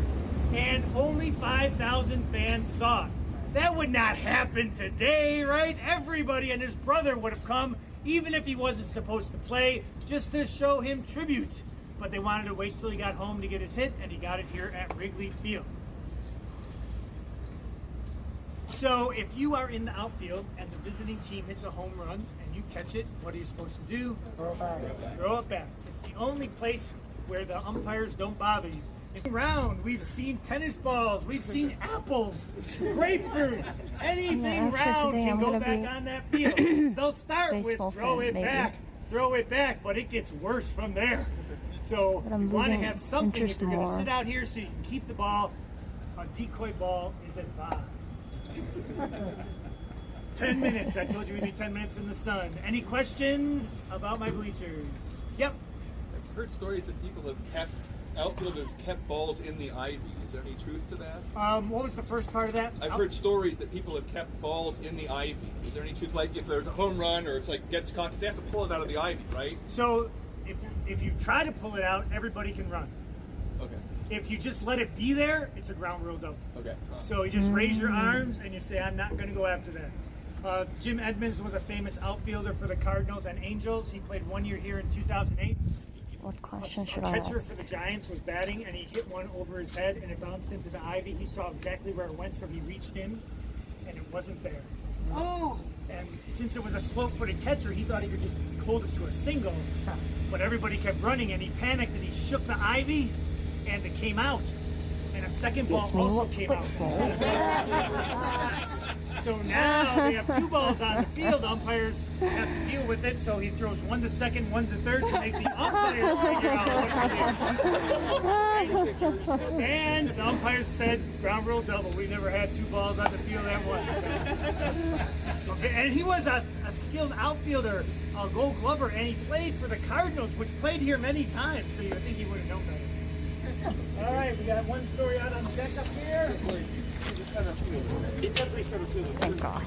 [SPEAKER 3] and only 5,000 fans saw it. That would not happen today, right? Everybody and his brother would have come, even if he wasn't supposed to play, just to show him tribute. But they wanted to wait till he got home to get his hit, and he got it here at Wrigley Field. So if you are in the outfield and the visiting team hits a home run and you catch it, what are you supposed to do? Throw it back. Throw it back. It's the only place where the umpires don't bother you. Round, we've seen tennis balls, we've seen apples, grapefruits, anything round can go back on that field. They'll start with throw it back, but it gets worse from there. So you want to have something if you're going to sit out here so you can keep the ball. A decoy ball is advised. 10 minutes. I told you we'd be 10 minutes in the sun. Any questions about my bleachers? Yep.
[SPEAKER 9] I've heard stories that people have kept outfielders kept balls in the ivy. Is there any truth to that?
[SPEAKER 3] What was the first part of that?
[SPEAKER 9] I've heard stories that people have kept balls in the ivy. Is there any truth? Like if there's a home run or it's like gets caught, because they have to pull it out of the ivy, right?
[SPEAKER 3] So if you try to pull it out, everybody can run.
[SPEAKER 9] Okay.
[SPEAKER 3] If you just let it be there, it's a ground rule double.
[SPEAKER 9] Okay.
[SPEAKER 3] So you just raise your arms and you say, I'm not going to go after that. Jim Edmonds was a famous outfielder for the Cardinals and Angels. He played 1 year here in 2008.
[SPEAKER 1] What question should
[SPEAKER 3] A
[SPEAKER 1] I
[SPEAKER 3] catcher
[SPEAKER 1] ask?
[SPEAKER 3] for the Giants was batting, and he hit one over his head, and it bounced into the ivy. He saw exactly where it went, so he reached in, and it wasn't there. Oh! And since it was a slow-footed catcher, he thought he could just hold it to a single, but everybody kept running, and he panicked, and he shook the ivy, and it came out. And a second ball also came out. So now they have two balls on the field. Umpires have to deal with it. So he throws one to second, one to third to make the umpires figure out what to do. And the umpires said, ground rule double. We never had two balls on the field at once. Okay. And he was a skilled outfielder, a Gold Glover, and he played for the Cardinals, which played here many times. So you would think he would have known better. All right, we got one story out on the deck up here. It's definitely center field.
[SPEAKER 1] Thank God.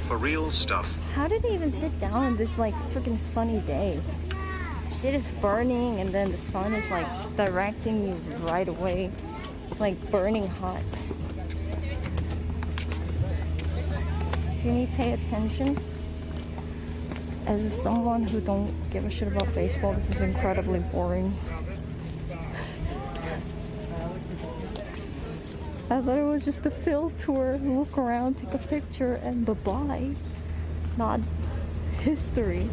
[SPEAKER 5] For real stuff.
[SPEAKER 1] How did they even sit down on this like freaking sunny day? It is burning and then the sun is like directing you right away. It's like burning hot. Jinny, pay attention. As someone who don't give a shit about baseball, this is incredibly boring. I thought it was just a field tour, look around, take a picture, and bye-bye. Not history.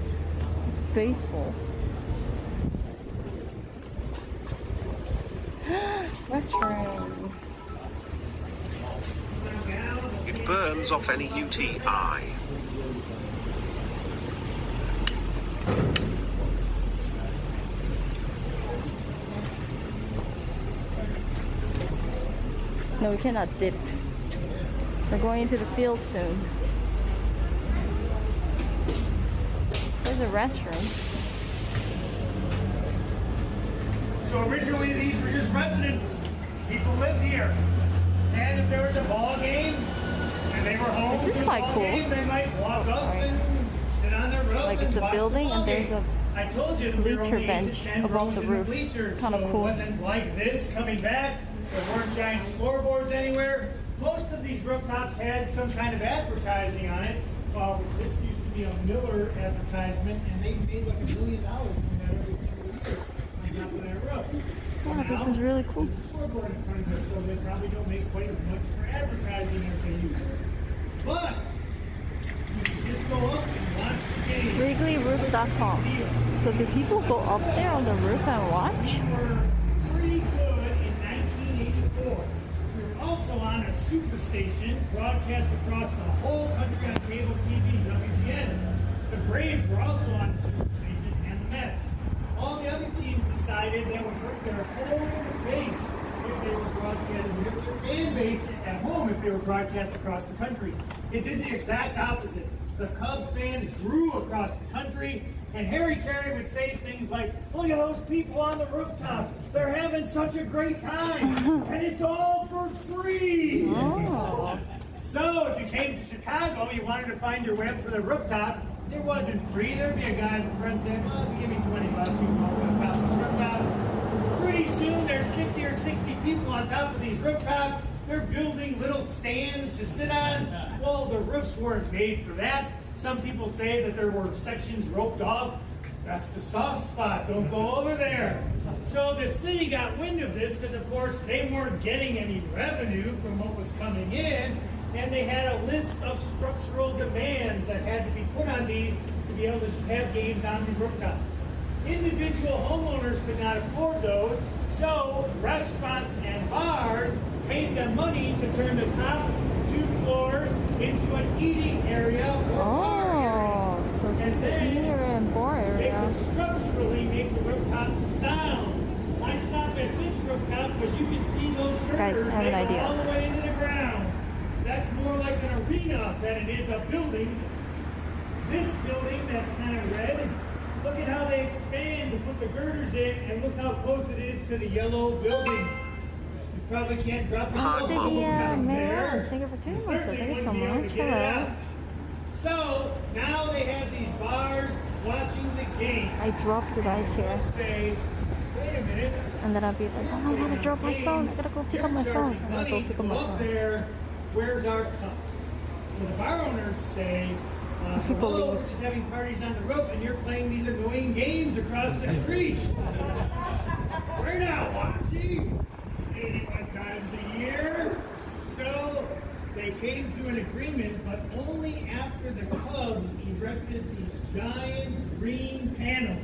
[SPEAKER 1] Baseball. Restroom.
[SPEAKER 5] It burns off any UTI.
[SPEAKER 1] No, we cannot dip. We're going into the field soon. There's a restroom.
[SPEAKER 3] So originally these were just residents. People lived here. And if there was a ball game and they were home,
[SPEAKER 1] This is
[SPEAKER 3] for the
[SPEAKER 1] quite
[SPEAKER 3] ball
[SPEAKER 1] cool.
[SPEAKER 3] game, they might walk up and sit on their roof.
[SPEAKER 1] Like it's
[SPEAKER 3] and
[SPEAKER 1] a
[SPEAKER 3] watch
[SPEAKER 1] building
[SPEAKER 3] the ball
[SPEAKER 1] and there's
[SPEAKER 3] game.
[SPEAKER 1] a
[SPEAKER 3] I told you that there were
[SPEAKER 1] bleacher
[SPEAKER 3] only 8
[SPEAKER 1] bench
[SPEAKER 3] to 10
[SPEAKER 1] above
[SPEAKER 3] rows
[SPEAKER 1] the
[SPEAKER 3] in
[SPEAKER 1] roof.
[SPEAKER 3] bleachers,
[SPEAKER 1] It's kinda
[SPEAKER 3] so
[SPEAKER 1] cool.
[SPEAKER 3] It wasn't like this coming back. There weren't giant scoreboards anywhere. Most of these rooftops had some kind of advertising on it. This used to be a Miller advertisement, and they made like $1 million from that every single year on top of their roof.
[SPEAKER 1] Wow, this is really cool.
[SPEAKER 3] There's a scoreboard in front of it, so they probably don't make quite as much for advertising as they used to. But you can just go up and watch the game.
[SPEAKER 1] WrigleyRoof.com. So do people go up there on the roof and watch?
[SPEAKER 3] We were pretty good in 1984. We were also on a superstation broadcast across the whole country on cable TV, WGN. The Braves were also on the superstation, and the Mets. all the other teams decided they would hurt their home base if they were broadcast, their fan base at home if they were broadcast across the country. It did the exact opposite. The Cub fans grew across the country, and Harry Carey would say things like, "Look at those people on the rooftop. They're having such a great time, and it's all for free."
[SPEAKER 1] Oh.
[SPEAKER 3] So if you came to Chicago, you wanted to find your way up to the rooftops, it wasn't free. There'd be a guy in the front saying, "Well, if you give me $20, you can go up top of the rooftop." Pretty soon, there's 50 or 60 people on top of these rooftops. They're building little stands to sit on. Well, the roofs weren't made for that. Some people say that there were sections roped off. That's the soft spot. Don't go over there. So the city got wind of this because, of course, they weren't getting any revenue from what was coming in. And they had a list of structural demands that had to be put on these to be able to have games on the rooftop. Individual homeowners could not afford those, so restaurants and bars paid them money to turn the top 2 floors into an eating area or bar area.
[SPEAKER 1] So this is an eating area and bar
[SPEAKER 3] They
[SPEAKER 1] area.
[SPEAKER 3] could structurally make the rooftops sound. I stopped at this rooftop because you can see those
[SPEAKER 1] Guys,
[SPEAKER 3] girders.
[SPEAKER 1] I have an
[SPEAKER 3] They go
[SPEAKER 1] idea.
[SPEAKER 3] all the way into the ground. That's more like an arena than it is a building. This building that's kind of red, look at how they expand to put the girders in, and look how close it is to the yellow building. You probably can't drop your cell phone
[SPEAKER 1] Cynthia,
[SPEAKER 3] down
[SPEAKER 1] Mary,
[SPEAKER 3] there.
[SPEAKER 1] thank you for tuning
[SPEAKER 3] You
[SPEAKER 1] in. So
[SPEAKER 3] certainly
[SPEAKER 1] thank you so
[SPEAKER 3] wouldn't be able to
[SPEAKER 1] much.
[SPEAKER 3] get it
[SPEAKER 1] Hello.
[SPEAKER 3] out. So now they have these bars watching the game.
[SPEAKER 1] I dropped you guys here.
[SPEAKER 3] Let's say, wait a minute.
[SPEAKER 1] And then I'll be like, oh, I gotta drop my phone. I gotta go pick up my phone. I'm gonna go pick up my
[SPEAKER 3] Up
[SPEAKER 1] phone.
[SPEAKER 3] there, where's our cups? Well, the bar owners say, hello, we're just having parties on the roof, and you're playing these annoying games across the street. We're not watching 81 times a year. So they came to an agreement, but only after the Cubs erected these giant green panels.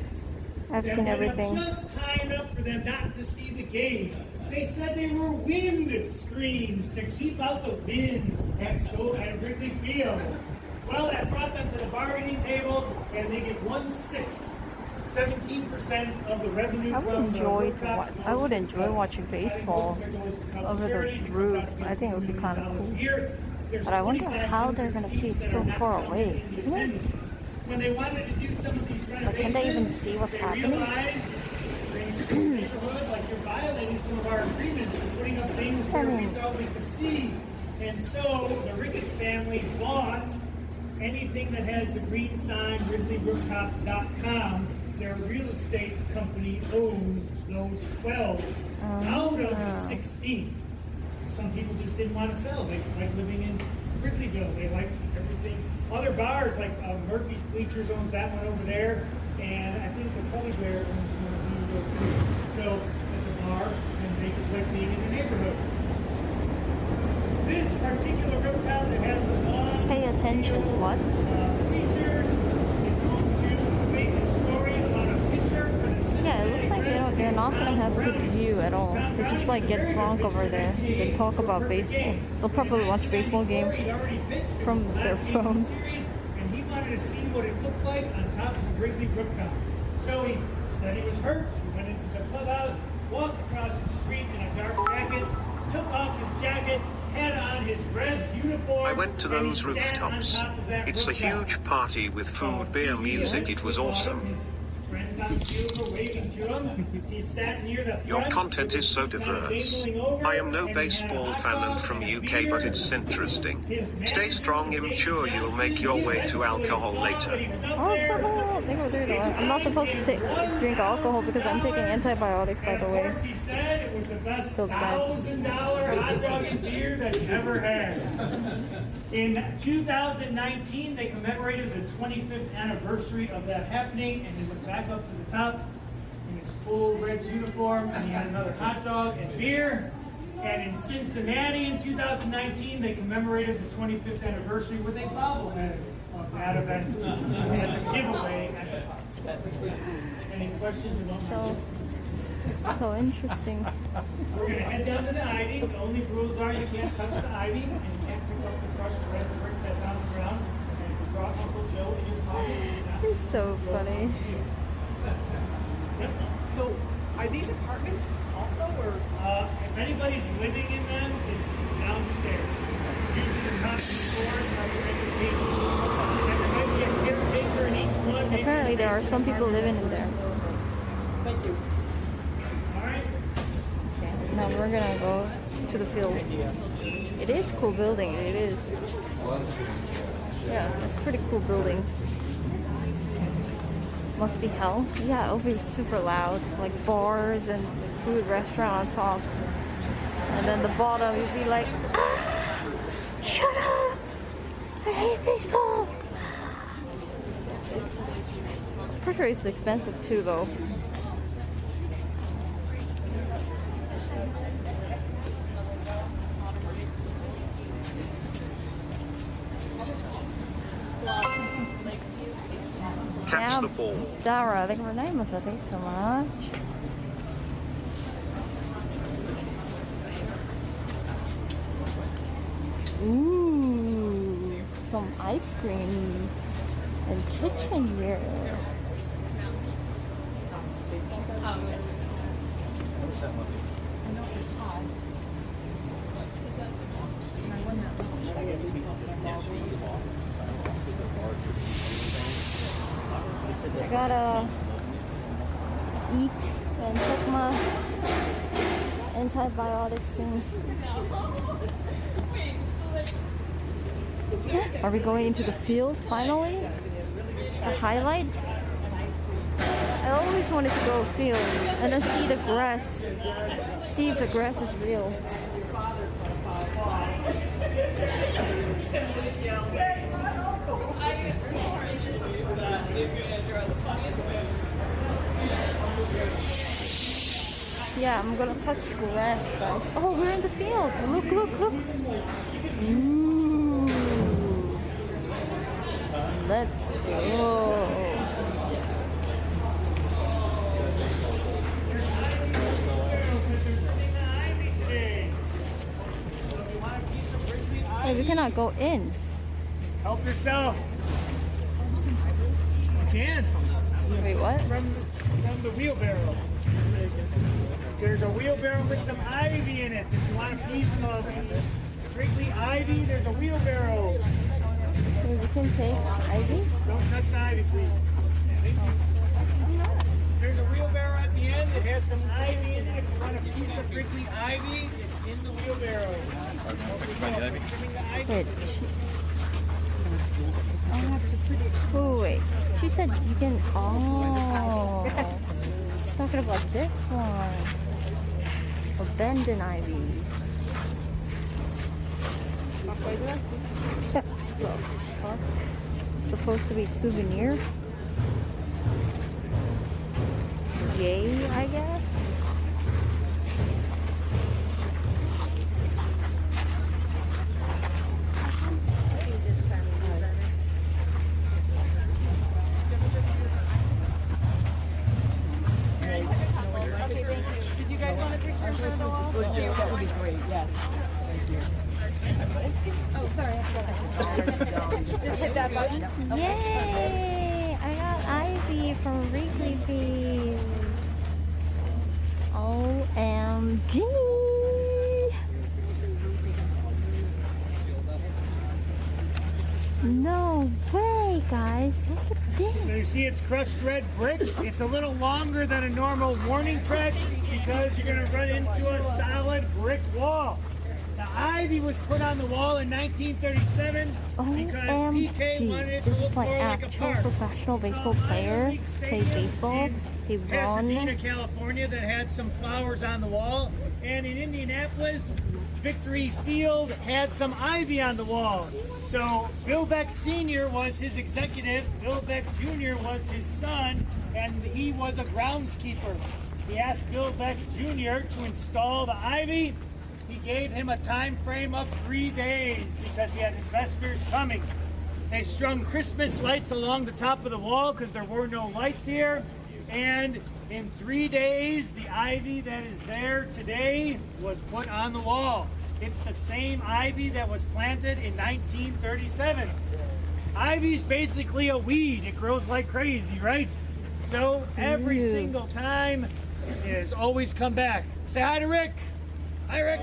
[SPEAKER 1] I've
[SPEAKER 3] that
[SPEAKER 1] seen
[SPEAKER 3] went up
[SPEAKER 1] everything.
[SPEAKER 3] just high enough for them not to see the game. They said they were wind screens to keep out the wind at Wrigley Field. Well, that brought them to the bargaining table, and they get 1/6, 17% of the revenue.
[SPEAKER 1] I would enjoy watching baseball over the roof. I think it would be kind of cool. But I wonder how they're gonna see it so far away, isn't it?
[SPEAKER 3] When they wanted to do some of these renovations,
[SPEAKER 1] But can they even see what's happening?
[SPEAKER 3] realized things in the neighborhood, like you're violating some of our agreements, you're putting up things where we thought we could see. And so the Ricketts family bought anything that has the green sign, WrigleyRooftops.com. Their real estate company owns those 12 out of the 16. Some people just didn't want to sell. They like living in Wrigleyville. They like everything. Other bars, like Murphy's Bleachers owns that one over there. And I think the Pully Bear owns one of these over there. So it's a bar, and they just like being in the neighborhood. This particular rooftop that has the long
[SPEAKER 1] Pay attention. What?
[SPEAKER 3] bleachers is home to a famous story about a pitcher for the Cincinnati
[SPEAKER 1] Yeah, it looks like they're not gonna have good view at all. They just like get drunk over there. They talk about baseball. They'll probably watch baseball game from their phone.
[SPEAKER 3] And he wanted to see what it looked like on top of the Wrigley rooftop. So he said he was hurt. He went into the clubhouse, walked across the street in a dark jacket, took off his jacket, had on his Reds uniform.
[SPEAKER 5] I went to
[SPEAKER 3] and he
[SPEAKER 5] those
[SPEAKER 3] sat on
[SPEAKER 5] rooftops.
[SPEAKER 3] top of that
[SPEAKER 5] It's a
[SPEAKER 3] rooftop.
[SPEAKER 5] huge party with food, beer, music. It was awesome.
[SPEAKER 3] His friends on the field were waving to him. He sat near the
[SPEAKER 5] Your
[SPEAKER 3] front,
[SPEAKER 5] content is so
[SPEAKER 3] kind of
[SPEAKER 5] diverse.
[SPEAKER 3] dangling over,
[SPEAKER 5] I am no
[SPEAKER 3] and he had a
[SPEAKER 5] baseball
[SPEAKER 3] hot
[SPEAKER 5] fan
[SPEAKER 3] dog
[SPEAKER 5] and from
[SPEAKER 3] and a
[SPEAKER 5] UK,
[SPEAKER 3] beer.
[SPEAKER 5] but it's interesting.
[SPEAKER 3] His
[SPEAKER 5] Stay
[SPEAKER 3] manager
[SPEAKER 5] strong,
[SPEAKER 3] was
[SPEAKER 5] immature,
[SPEAKER 3] Dave
[SPEAKER 5] you'll make your
[SPEAKER 3] Johnson.
[SPEAKER 5] way
[SPEAKER 3] He
[SPEAKER 5] to
[SPEAKER 3] eventually
[SPEAKER 5] alcohol
[SPEAKER 3] saw
[SPEAKER 5] later.
[SPEAKER 3] that he was up there.
[SPEAKER 1] Alcohol. They go through that. I'm not supposed to drink alcohol because I'm taking antibiotics, by
[SPEAKER 3] And
[SPEAKER 1] the
[SPEAKER 3] of
[SPEAKER 1] way.
[SPEAKER 3] course, he said it was the best
[SPEAKER 1] Feels bad.
[SPEAKER 3] $1,000 hot dog and beer that he ever had. In 2019, they commemorated the 25th anniversary of that happening, and he went back up to the top in his full Reds uniform, and he had another hot dog and beer. And in Cincinnati in 2019, they commemorated the 25th anniversary with a bobblehead of that event as a giveaway. Any questions about
[SPEAKER 1] So interesting.
[SPEAKER 3] We're going to head down to the ivy. The only rules are you can't touch the ivy, and you can't pick up the crushed red brick that's on the ground. And if you brought Uncle Joe in your pocket,
[SPEAKER 1] It's so funny.
[SPEAKER 8] So, are these apartments also, or?
[SPEAKER 2] If anybody's living in them, it's downstairs. Usually the top floors are the entertainment. And there might be a caretaker in each one. Maybe
[SPEAKER 1] Apparently there are some people living in there.
[SPEAKER 8] Thank you.
[SPEAKER 2] All right.
[SPEAKER 1] Okay, now we're gonna go to the field. It is cool building, it is. Yeah, it's a pretty cool building. Must be hell. Yeah, it'll be super loud. Like bars and food restaurant on top. And then the bottom you'll be like, ah, shut up! I hate baseball! Pretty sure it's expensive too though.
[SPEAKER 5] Catch the ball.
[SPEAKER 1] Dara, thank you for your name, so thanks so much. Ooh, some ice cream and kitchen here. I gotta eat and check my antibiotics soon. Are we going into the field finally? A highlight? I always wanted to go field and then see the grass. See if the grass is real. Yeah, I'm gonna touch grass, guys. Oh, we're in the field. Look, look, look. Ooh. Let's go. Hey, we cannot go in.
[SPEAKER 2] Help yourself. You can.
[SPEAKER 1] Wait, what?
[SPEAKER 2] From the wheelbarrow. There's a wheelbarrow with some ivy in it. If you want a piece of prickly ivy, there's a wheelbarrow.
[SPEAKER 1] Wait, we can take ivy?
[SPEAKER 2] Don't touch the ivy, please. There's a wheelbarrow at the end. It has some ivy in it. If you want a piece of prickly ivy, it's in the wheelbarrow.
[SPEAKER 1] Wait. I have to put it. Oh, wait. She said you can. Oh. Talking about this one. Abandoned ivies. It's supposed to be souvenir. Yay, I guess.
[SPEAKER 8] Did you guys want a picture in front of the wall? That would be great, yes. Thank you. Oh, sorry. Just hit that button.
[SPEAKER 1] Yay! I got ivy from Wrigley Field. OMG! No way, guys. Look at
[SPEAKER 2] So you
[SPEAKER 1] this.
[SPEAKER 2] see it's crushed red brick. It's a little longer than a normal warning track because you're going to run into a solid brick wall. The ivy was put on the wall in 1937 because PK wanted it to
[SPEAKER 1] This
[SPEAKER 2] look
[SPEAKER 1] is like
[SPEAKER 2] more like a
[SPEAKER 1] actual
[SPEAKER 2] park.
[SPEAKER 1] professional baseball player. Played baseball. He
[SPEAKER 2] Pasadena,
[SPEAKER 1] won.
[SPEAKER 2] California, that had some flowers on the wall. And in Indianapolis, Victory Field had some ivy on the wall. So Bill Beck Sr. was his executive, Bill Beck Jr. was his son, and he was a groundskeeper. He asked Bill Beck Jr. to install the ivy. He gave him a time frame of 3 days because he had investors coming. They strung Christmas lights along the top of the wall because there were no lights here. And in 3 days, the ivy that is there today was put on the wall. It's the same ivy that was planted in 1937. Ivy's basically a weed. It grows like crazy, right?
[SPEAKER 3] So every
[SPEAKER 1] Ew.
[SPEAKER 3] single time is always come back. Say hi to Rick. Hi, Rick.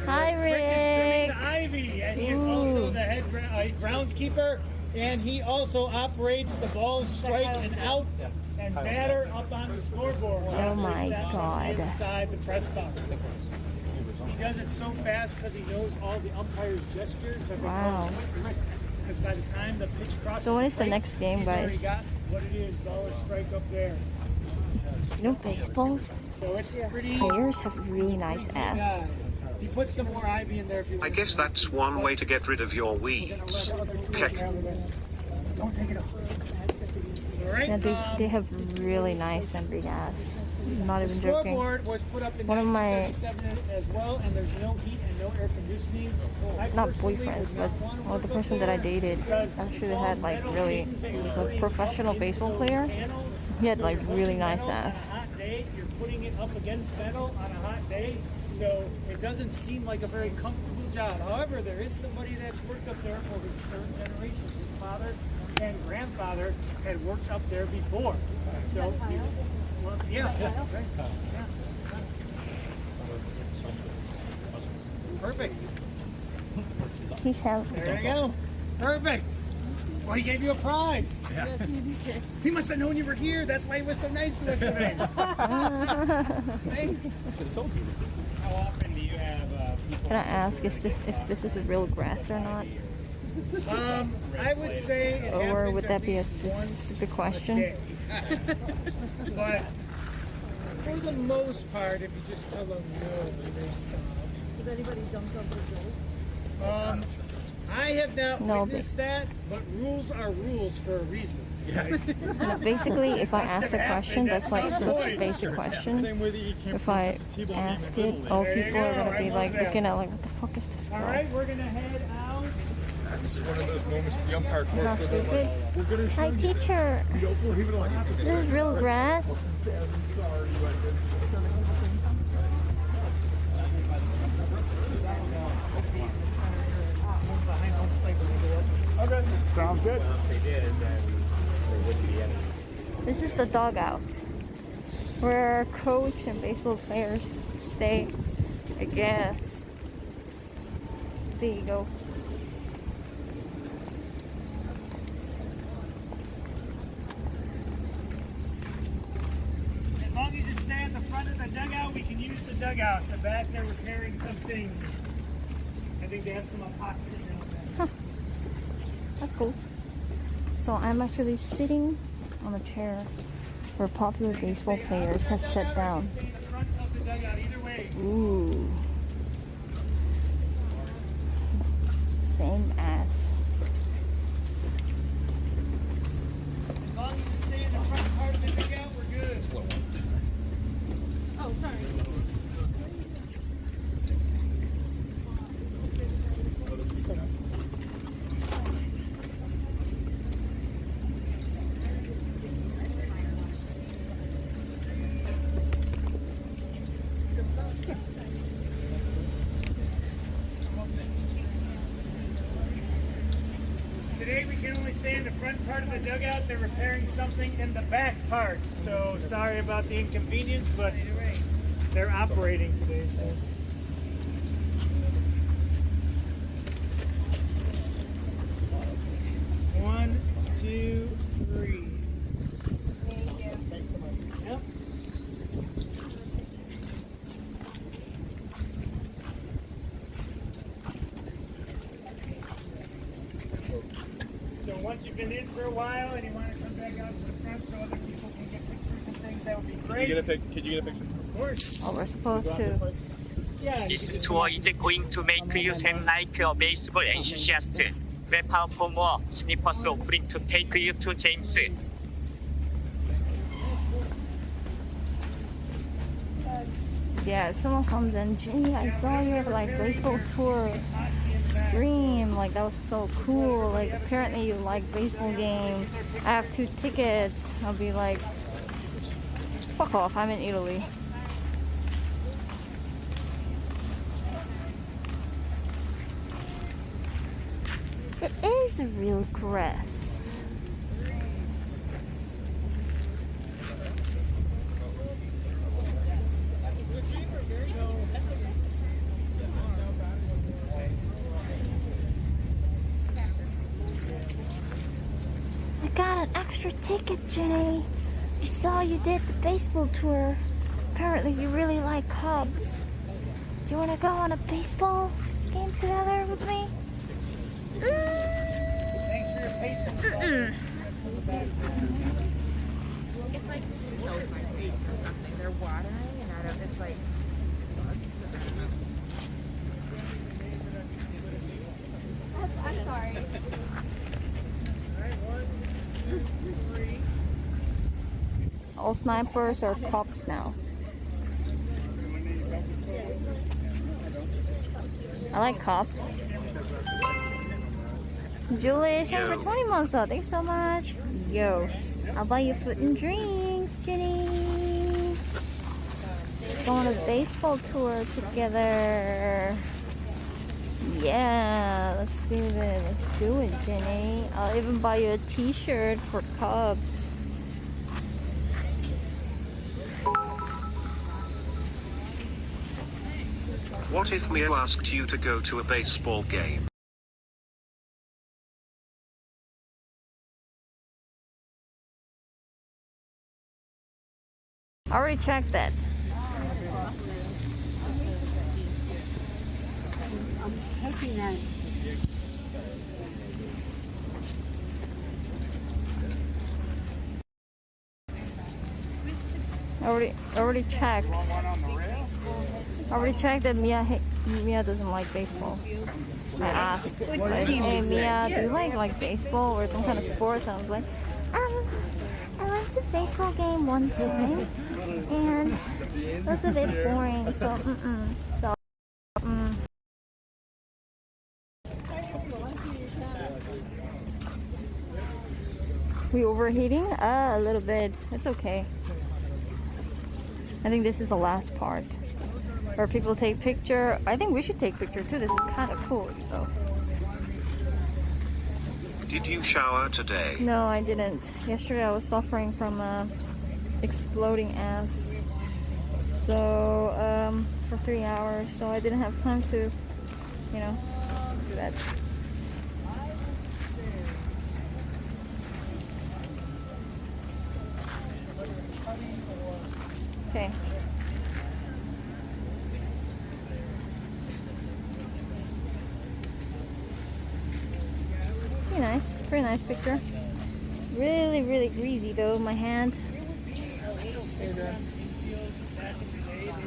[SPEAKER 1] Hi,
[SPEAKER 3] Rick is trimming
[SPEAKER 1] Rick.
[SPEAKER 3] the ivy, and he is also the head groundskeeper, and he also operates the ball strike and out and batter up on the scoreboard.
[SPEAKER 1] Oh my God.
[SPEAKER 3] Inside the press box. He does it so fast because he knows all the umpires' gestures.
[SPEAKER 1] Wow.
[SPEAKER 3] Because by the time the pitch crosses
[SPEAKER 1] So when is the
[SPEAKER 3] plate,
[SPEAKER 1] next game,
[SPEAKER 3] he's already
[SPEAKER 1] guys?
[SPEAKER 3] got what it is, ball or strike up there.
[SPEAKER 1] You know, baseball
[SPEAKER 3] So it's pretty.
[SPEAKER 1] players have really nice ass.
[SPEAKER 3] Yeah. He put some more ivy in there if you
[SPEAKER 5] I
[SPEAKER 3] want.
[SPEAKER 5] guess that's one way to get rid of your weeds. Heck.
[SPEAKER 3] Don't take it off. All right.
[SPEAKER 1] Yeah, they have really nice and big ass. I'm not even joking.
[SPEAKER 3] Scoreboard was put up in
[SPEAKER 1] One of my
[SPEAKER 3] 1937 as well, and there's no heat and no air conditioning. I
[SPEAKER 1] not
[SPEAKER 3] personally
[SPEAKER 1] boyfriends,
[SPEAKER 3] would
[SPEAKER 1] but
[SPEAKER 3] not want to
[SPEAKER 1] well, the
[SPEAKER 3] work up
[SPEAKER 1] person that I
[SPEAKER 3] there
[SPEAKER 1] dated
[SPEAKER 3] because
[SPEAKER 1] actually
[SPEAKER 3] it's all
[SPEAKER 1] had like
[SPEAKER 3] metal
[SPEAKER 1] really,
[SPEAKER 3] things that
[SPEAKER 1] he
[SPEAKER 3] you're
[SPEAKER 1] was a
[SPEAKER 3] putting
[SPEAKER 1] professional
[SPEAKER 3] up
[SPEAKER 1] baseball
[SPEAKER 3] into
[SPEAKER 1] player.
[SPEAKER 3] those panels.
[SPEAKER 1] He had
[SPEAKER 3] So
[SPEAKER 1] like
[SPEAKER 3] you're
[SPEAKER 1] really
[SPEAKER 3] putting
[SPEAKER 1] nice
[SPEAKER 3] metal on
[SPEAKER 1] ass.
[SPEAKER 3] a hot day, you're putting it up against metal on a hot day, so it doesn't seem like a very comfortable job. However, there is somebody that's worked up there for his third generation. His father and grandfather had worked up there before. So, well, yeah, right. Yeah. Perfect.
[SPEAKER 1] He's healthy.
[SPEAKER 3] There you go. Perfect. Well, he gave you a prize.
[SPEAKER 8] Yes, you did.
[SPEAKER 3] He must have known you were here. That's why he was so nice to us today. Thanks. How often do you have people?
[SPEAKER 1] Can I ask if this is a real grass or not?
[SPEAKER 3] I would say it
[SPEAKER 1] Or
[SPEAKER 3] happens
[SPEAKER 1] would
[SPEAKER 3] at
[SPEAKER 1] that be a
[SPEAKER 3] least once
[SPEAKER 1] stupid question?
[SPEAKER 3] a day. But for the most part, if you just tell them no, they stop.
[SPEAKER 8] Has anybody dumped on the joke?
[SPEAKER 3] I have not
[SPEAKER 1] No,
[SPEAKER 3] witnessed that, but rules are rules for a reason.
[SPEAKER 1] No, basically, if I ask the question, that's like such a basic question.
[SPEAKER 6] Same way that you can't
[SPEAKER 1] If I
[SPEAKER 6] protest a T-ball game
[SPEAKER 1] ask
[SPEAKER 6] in
[SPEAKER 1] it,
[SPEAKER 6] Little
[SPEAKER 1] all
[SPEAKER 6] League.
[SPEAKER 3] There you
[SPEAKER 1] people are
[SPEAKER 3] go,
[SPEAKER 1] gonna
[SPEAKER 3] I
[SPEAKER 1] be
[SPEAKER 3] love
[SPEAKER 1] like
[SPEAKER 3] that.
[SPEAKER 1] looking at like, what the fuck is this
[SPEAKER 3] All
[SPEAKER 1] girl?
[SPEAKER 3] right, we're gonna head out.
[SPEAKER 9] This is one of those moments the umpire
[SPEAKER 1] It's not stupid. Hi, teacher. This is real grass.
[SPEAKER 3] Okay.
[SPEAKER 6] Sounds good.
[SPEAKER 1] This is the dugout where coach and baseball players stay, I guess. There you go.
[SPEAKER 3] As long as you stay at the front of the dugout, we can use the dugout. The back, they're repairing some things. I think they have some epoxy down there.
[SPEAKER 1] That's cool. So I'm actually sitting on a chair where popular baseball players have sat down.
[SPEAKER 3] Stay in the front of the dugout either way.
[SPEAKER 1] Ooh. Same ass.
[SPEAKER 3] As long as you stay in the front part of the dugout, we're good.
[SPEAKER 8] Oh, sorry.
[SPEAKER 3] Today we can only stay in the front part of the dugout. They're repairing something in the back part. So sorry about the inconvenience, but they're operating today. So. One, two, three. Thanks so much. Yep. So once you've been in for a while and you want to come back out to the front so other people can get pictures and things, that would be great.
[SPEAKER 9] Could you get a picture?
[SPEAKER 3] Of course.
[SPEAKER 1] Oh, we're supposed to.
[SPEAKER 3] Yeah.
[SPEAKER 10] This tour is going to make you seem like a baseball enthusiast. Wrap up for more. Snippers offering to take you to James.
[SPEAKER 1] Yeah, if someone comes in, Jinny, I saw your like baseball tour stream. Like that was so cool. Like apparently you like baseball game. I have 2 tickets. I'll be like, fuck off. I'm in Italy. It is real grass. got an extra ticket, Jinny. We saw you did the baseball tour. Apparently you really like Cubs. Do you want to go on a baseball game together with me?
[SPEAKER 3] Thanks for your patience.
[SPEAKER 8] It's like so my feet or something. They're watering and I don't, it's like, I'm sorry.
[SPEAKER 1] All snipers are cops now. I like cops. Julie, thanks for 20 months old. Thanks so much. Yo, I'll buy you food and drinks, Jinny. Let's go on a baseball tour together. Yeah, let's do this. Let's do it, Jinny. I'll even buy you a t-shirt for Cubs.
[SPEAKER 5] What if Mio asked you to go to a baseball game?
[SPEAKER 1] I already checked that.
[SPEAKER 8] I'm hoping that.
[SPEAKER 1] I already checked. I already checked that Mia doesn't like baseball. I asked, like, hey Mia, do you like baseball or some kind of sports? And I was like, I went to a baseball game one time and it was a bit boring, so We overheating? A little bit. It's okay. I think this is the last part where people take picture. I think we should take picture too. This is kind of cool. So.
[SPEAKER 5] Did you shower today?
[SPEAKER 1] No, I didn't. Yesterday I was suffering from exploding ass. So for 3 hours. So I didn't have time to, you know, do that. Okay. Pretty nice picture. Really, really greasy though, my hand.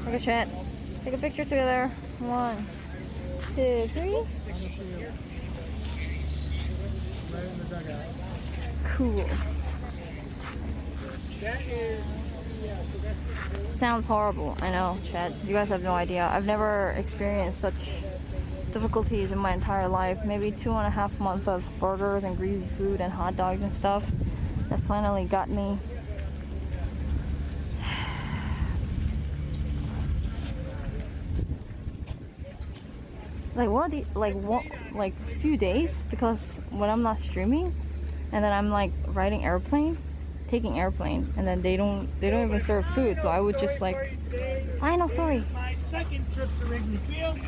[SPEAKER 1] Take a chat. Take a picture together. 1, 2, 3. Cool. Sounds horrible, I know, chat. You guys have no idea. I've never experienced such difficulties in my entire life. Maybe 2.5 months of burgers and greasy food and hot dogs and stuff. That's finally got me. Like few days, because when I'm not streaming and then I'm like taking airplane, and then they don't even serve food, so I would just like final story.
[SPEAKER 3] My second trip to Wrigley Field.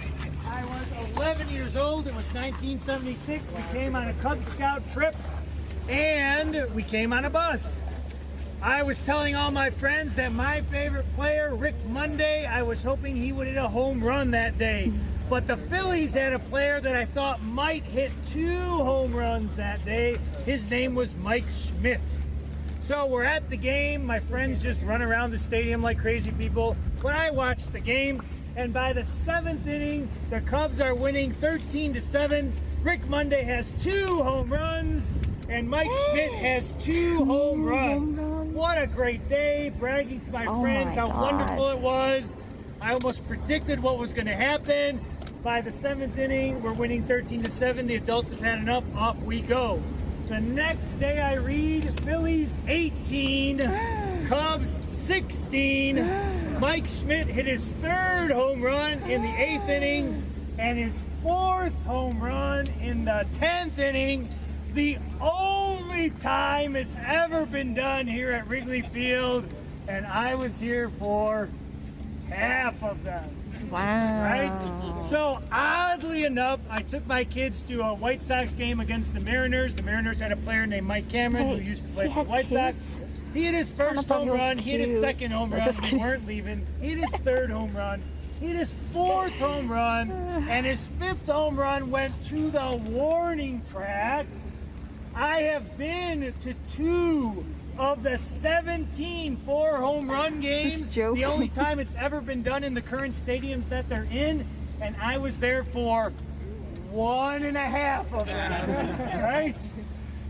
[SPEAKER 3] I was 11 years old. It was 1976. We came on a Cub Scout trip and we came on a bus. I was telling all my friends that my favorite player, Rick Monday, I was hoping he would hit a home run that day. But the Phillies had a player that I thought might hit 2 home runs that day. His name was Mike Schmidt. So we're at the game. My friends just run around the stadium like crazy people. When I watch the game, and by the 7th inning, the Cubs are winning 13-7. Rick Monday has 2 home runs, and Mike Schmidt has 2 home runs. What a great day, bragging to my friends how wonderful it was. I almost predicted what was going to happen. By the 7th inning, we're winning 13-7. The adults have had enough. Off we go. The next day I read Phillies 18, Cubs 16. Mike Schmidt hit his 3rd home run in the 8th inning and his 4th home run in the 10th inning. The only time it's ever been done here at Wrigley Field, and I was here for half of them.
[SPEAKER 1] Wow.
[SPEAKER 3] Right? So oddly enough, I took my kids to a White Sox game against the Mariners. The Mariners had a player named Mike Cameron who used to play for the White Sox. He hit his first home run. He hit his second home run. We weren't leaving. He hit his third home run. He hit his fourth home run. And his fifth home run went to the warning track. I have been to 2 of the 17 4-home run games. The only time it's ever been done in the current stadiums that they're in. And I was there for 1.5 of them. Right?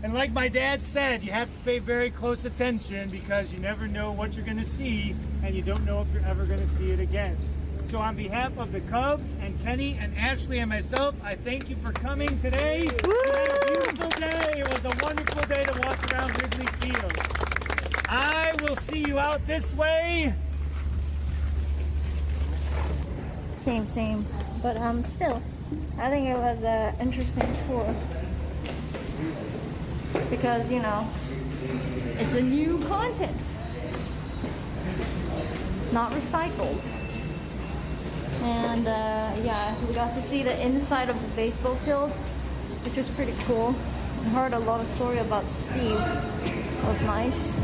[SPEAKER 3] And like my dad said, you have to pay very close attention because you never know what you're going to see and you don't know if you're ever going to see it again. So on behalf of the Cubs and Kenny and Ashley and myself, I thank you for coming today. You had a beautiful day. It was a wonderful day to walk around Wrigley Field. I will see you out this way.
[SPEAKER 1] Same. But still, I think it was an interesting tour. Because, you know, it's a new content. Not recycled. And yeah, we got to see the inside of the baseball field, which was pretty cool. I heard a lot of story about Steve. It was nice.